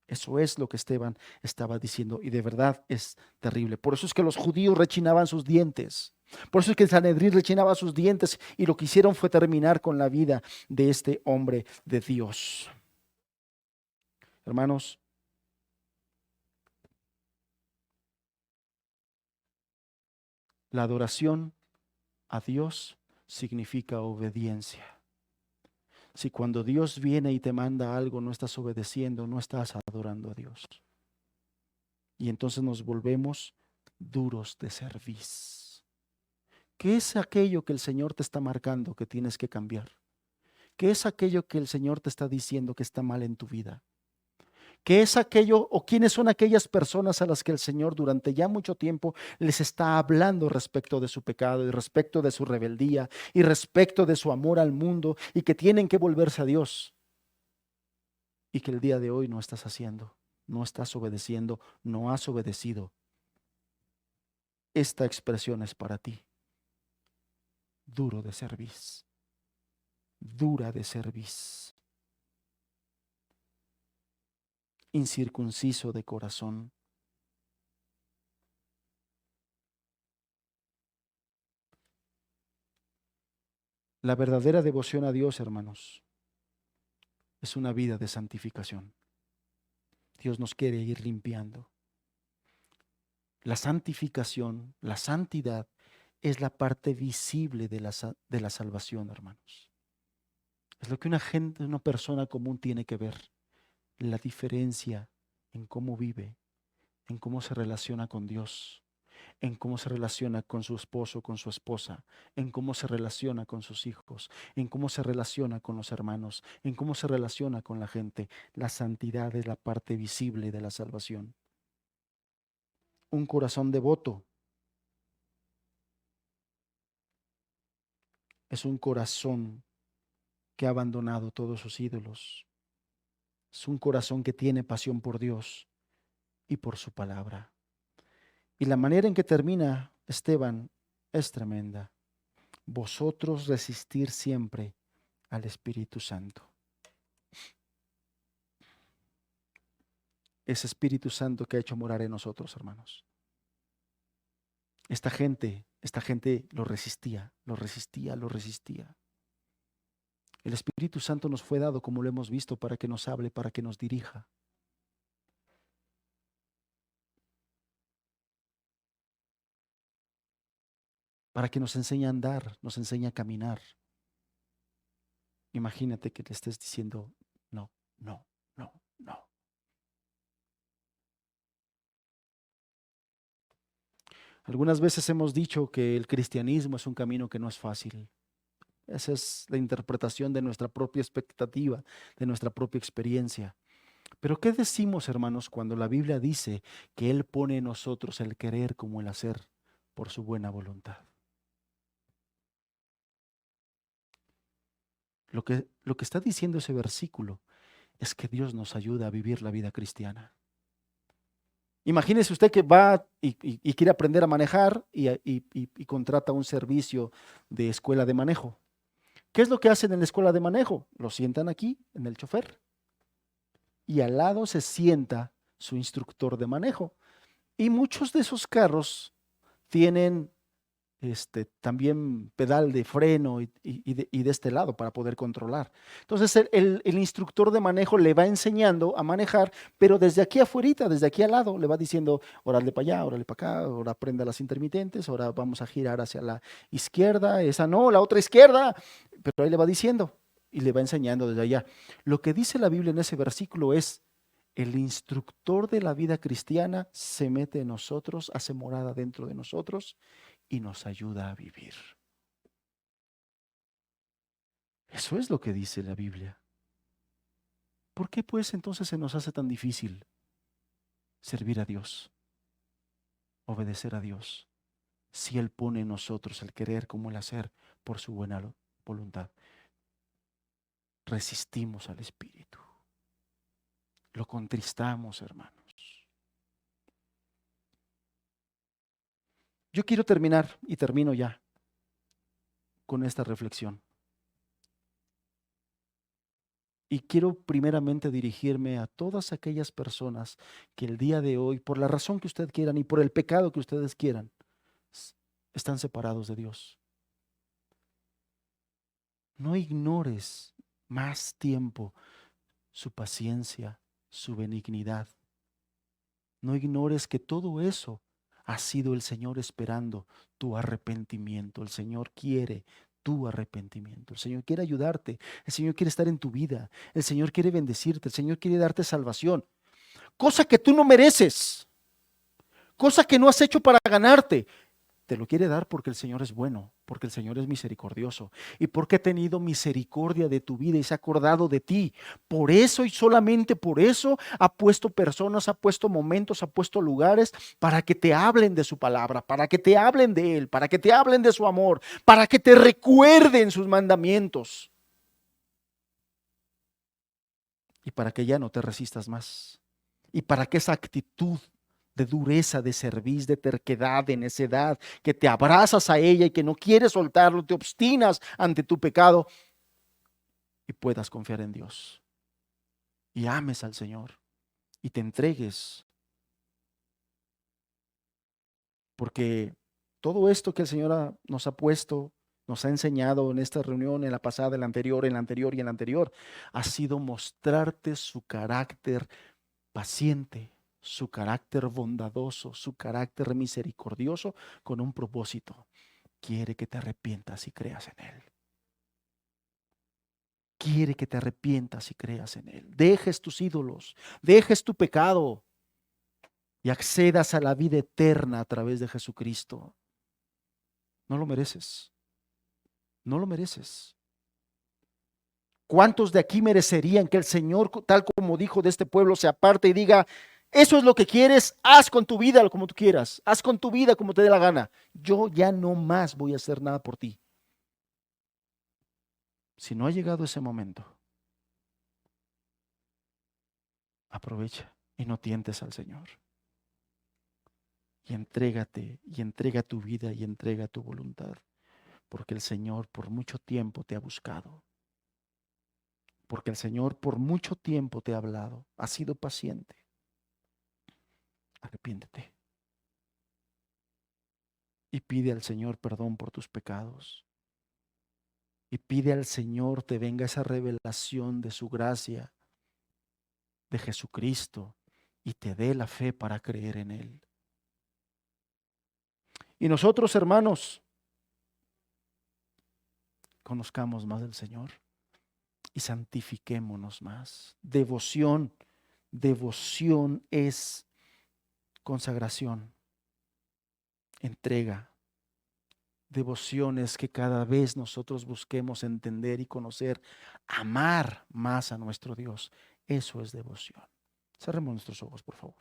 Eso es lo que Esteban estaba diciendo y de verdad es terrible. Por eso es que los judíos rechinaban sus dientes. Por eso es que el Sanedrín rechinaba sus dientes y lo que hicieron fue terminar con la vida de este hombre de Dios. Hermanos, la adoración a Dios significa obediencia. Si cuando Dios viene y te manda algo no estás obedeciendo, no estás adorando a Dios. Y entonces nos volvemos duros de cerviz. ¿Qué es aquello que el Señor te está marcando que tienes que cambiar? ¿Qué es aquello que el Señor te está diciendo que está mal en tu vida? ¿Qué es aquello o quiénes son aquellas personas a las que el Señor durante ya mucho tiempo les está hablando respecto de su pecado y respecto de su rebeldía y respecto de su amor al mundo y que tienen que volverse a Dios? Y que el día de hoy no estás haciendo, no estás obedeciendo, no has obedecido. Esta expresión es para ti. Duro de cerviz, dura de cerviz, incircunciso de corazón. La verdadera devoción a Dios, hermanos, es una vida de santificación. Dios nos quiere ir limpiando. La santificación, la santidad, es la parte visible de la salvación, hermanos. Es lo que una persona común tiene que ver. La diferencia en cómo vive, en cómo se relaciona con Dios, en cómo se relaciona con su esposo, con su esposa, en cómo se relaciona con sus hijos, en cómo se relaciona con los hermanos, en cómo se relaciona con la gente. La santidad es la parte visible de la salvación. Un corazón devoto es un corazón que ha abandonado todos sus ídolos. Es un corazón que tiene pasión por Dios y por su palabra. Y la manera en que termina Esteban es tremenda. Vosotros resistir siempre al Espíritu Santo. Ese Espíritu Santo que ha hecho morar en nosotros, hermanos. Esta gente lo resistía, lo resistía, lo resistía. El Espíritu Santo nos fue dado, como lo hemos visto, para que nos hable, para que nos dirija. Para que nos enseñe a andar, nos enseñe a caminar. Imagínate que le estés diciendo, no, no, no, no. Algunas veces hemos dicho que el cristianismo es un camino que no es fácil. Esa es la interpretación de nuestra propia expectativa, de nuestra propia experiencia. Pero ¿qué decimos, hermanos, cuando la Biblia dice que Él pone en nosotros el querer como el hacer por su buena voluntad? Lo que está diciendo ese versículo es que Dios nos ayuda a vivir la vida cristiana. Imagínese usted que va y quiere aprender a manejar y contrata un servicio de escuela de manejo. ¿Qué es lo que hacen en la escuela de manejo? Lo sientan aquí, en el chofer, y al lado se sienta su instructor de manejo. Y muchos de esos carros tienen también pedal de freno y de este lado para poder controlar. Entonces el instructor de manejo le va enseñando a manejar, pero desde aquí afuera, desde aquí al lado, le va diciendo, órale para allá, órale para acá, ahora prenda las intermitentes, ahora vamos a girar hacia la izquierda, esa no, la otra izquierda, pero ahí le va diciendo y le va enseñando desde allá. Lo que dice la Biblia en ese versículo es, el instructor de la vida cristiana se mete en nosotros, hace morada dentro de nosotros y nos ayuda a vivir. Eso es lo que dice la Biblia. ¿Por qué pues entonces se nos hace tan difícil servir a Dios, obedecer a Dios, si Él pone en nosotros el querer como el hacer por su buena voluntad? Resistimos al Espíritu, lo contristamos, hermanos. Yo quiero terminar y termino ya con esta reflexión. Y quiero primeramente dirigirme a todas aquellas personas que el día de hoy, por la razón que ustedes quieran y por el pecado que ustedes quieran, están separados de Dios. No ignores más tiempo su paciencia, su benignidad. No ignores que todo eso ha sido el Señor esperando tu arrepentimiento. El Señor quiere tu arrepentimiento. El Señor quiere ayudarte. El Señor quiere estar en tu vida. El Señor quiere bendecirte. El Señor quiere darte salvación. Cosa que tú no mereces. Cosa que no has hecho para ganarte. Te lo quiere dar porque el Señor es bueno, porque el Señor es misericordioso y porque ha tenido misericordia de tu vida y se ha acordado de ti. Por eso y solamente por eso ha puesto personas, ha puesto momentos, ha puesto lugares para que te hablen de su palabra, para que te hablen de Él, para que te hablen de su amor, para que te recuerden sus mandamientos y para que ya no te resistas más y para que esa actitud de dureza, de cerviz, de terquedad, de necedad, que te abrazas a ella y que no quieres soltarlo, te obstinas ante tu pecado y puedas confiar en Dios y ames al Señor y te entregues, porque todo esto que el Señor nos ha puesto, nos ha enseñado en esta reunión, en la pasada, en la anterior, en la anterior y en la anterior, ha sido mostrarte su carácter paciente, su carácter bondadoso, su carácter misericordioso, con un propósito. Quiere que te arrepientas y creas en Él. Quiere que te arrepientas y creas en Él. Dejes tus ídolos, dejes tu pecado y accedas a la vida eterna a través de Jesucristo. No lo mereces. No lo mereces. ¿Cuántos de aquí merecerían que el Señor, tal como dijo de este pueblo, se aparte y diga, eso es lo que quieres, haz con tu vida como tú quieras, haz con tu vida como te dé la gana? Yo ya no más voy a hacer nada por ti. Si no ha llegado ese momento, aprovecha y no tientes al Señor. y entrégate y entrega tu vida y entrega tu voluntad, porque el Señor por mucho tiempo te ha buscado, porque el Señor por mucho tiempo te ha hablado, ha sido paciente. Arrepiéntete y pide al Señor perdón por tus pecados. Y pide al Señor te venga esa revelación de su gracia, de Jesucristo, y te dé la fe para creer en Él. Y nosotros, hermanos, conozcamos más del Señor y santifiquémonos más. Devoción, devoción es consagración, entrega. Devoción es que cada vez nosotros busquemos entender y conocer, amar más a nuestro Dios. Eso es devoción. Cerremos nuestros ojos, por favor.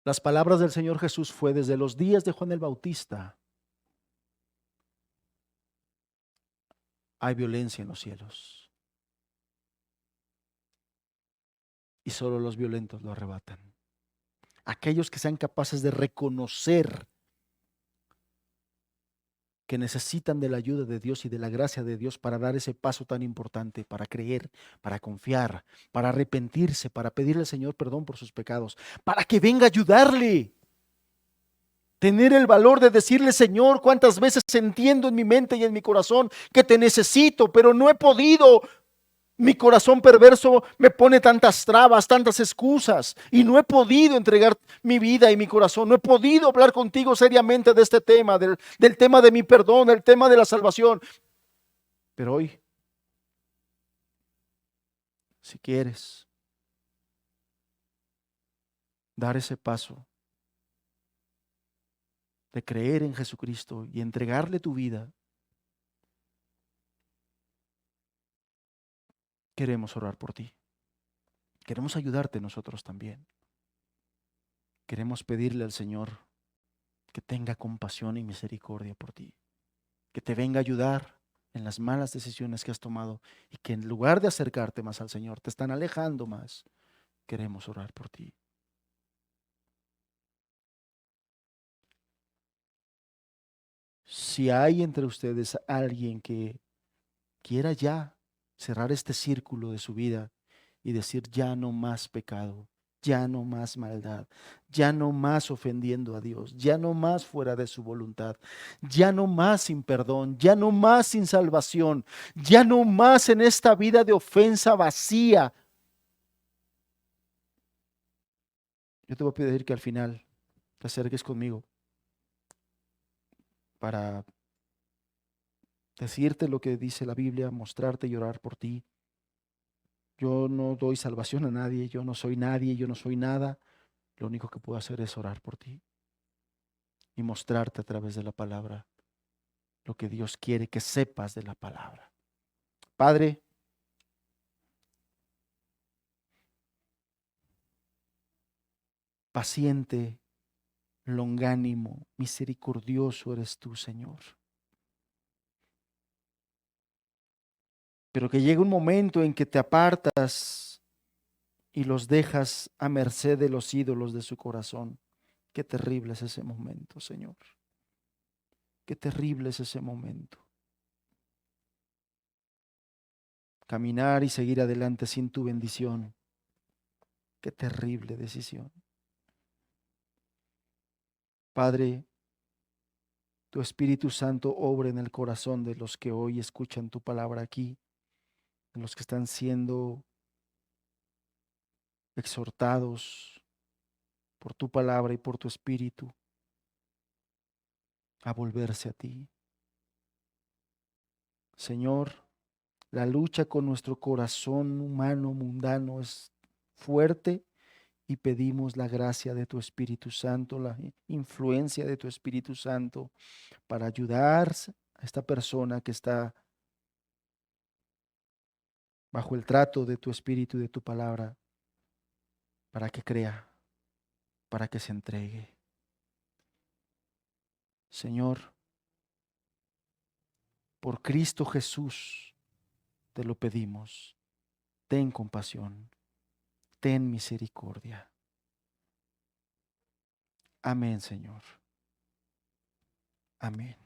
Las palabras del Señor Jesús fue desde los días de Juan el Bautista. Hay violencia en los cielos y solo los violentos lo arrebatan. Aquellos que sean capaces de reconocer que necesitan de la ayuda de Dios y de la gracia de Dios para dar ese paso tan importante, para creer, para confiar, para arrepentirse, para pedirle al Señor perdón por sus pecados, para que venga a ayudarle. Tener el valor de decirle, Señor, cuántas veces entiendo en mi mente y en mi corazón que te necesito, pero no he podido. Mi corazón perverso me pone tantas trabas, tantas excusas, y no he podido entregar mi vida y mi corazón. No he podido hablar contigo seriamente de este tema, del tema de mi perdón, del tema de la salvación. Pero hoy, si quieres dar ese paso de creer en Jesucristo y entregarle tu vida, queremos orar por ti. Queremos ayudarte nosotros también. Queremos pedirle al Señor que tenga compasión y misericordia por ti, que te venga a ayudar en las malas decisiones que has tomado y que en lugar de acercarte más al Señor, te están alejando más. Queremos orar por ti. Si hay entre ustedes alguien que quiera ya cerrar este círculo de su vida y decir ya no más pecado, ya no más maldad, ya no más ofendiendo a Dios, ya no más fuera de su voluntad, ya no más sin perdón, ya no más sin salvación, ya no más en esta vida de ofensa vacía. Yo te voy a pedir que al final te acerques conmigo para decirte lo que dice la Biblia, mostrarte y orar por ti. Yo no doy salvación a nadie, yo no soy nadie, yo no soy nada. Lo único que puedo hacer es orar por ti y mostrarte a través de la palabra lo que Dios quiere que sepas de la palabra. Padre, paciente, longánimo, misericordioso eres tú, Señor. Pero que llegue un momento en que te apartas y los dejas a merced de los ídolos de su corazón. Qué terrible es ese momento, Señor. Qué terrible es ese momento. Caminar y seguir adelante sin tu bendición. Qué terrible decisión. Padre, tu Espíritu Santo obra en el corazón de los que hoy escuchan tu palabra aquí, de los que están siendo exhortados por tu palabra y por tu Espíritu a volverse a ti. Señor, la lucha con nuestro corazón humano, mundano, es fuerte y pedimos la gracia de tu Espíritu Santo, la influencia de tu Espíritu Santo para ayudar a esta persona que está bajo el trato de tu Espíritu y de tu palabra para que crea, para que se entregue. Señor, por Cristo Jesús te lo pedimos. Ten compasión, ten misericordia. Amén, Señor. Amén.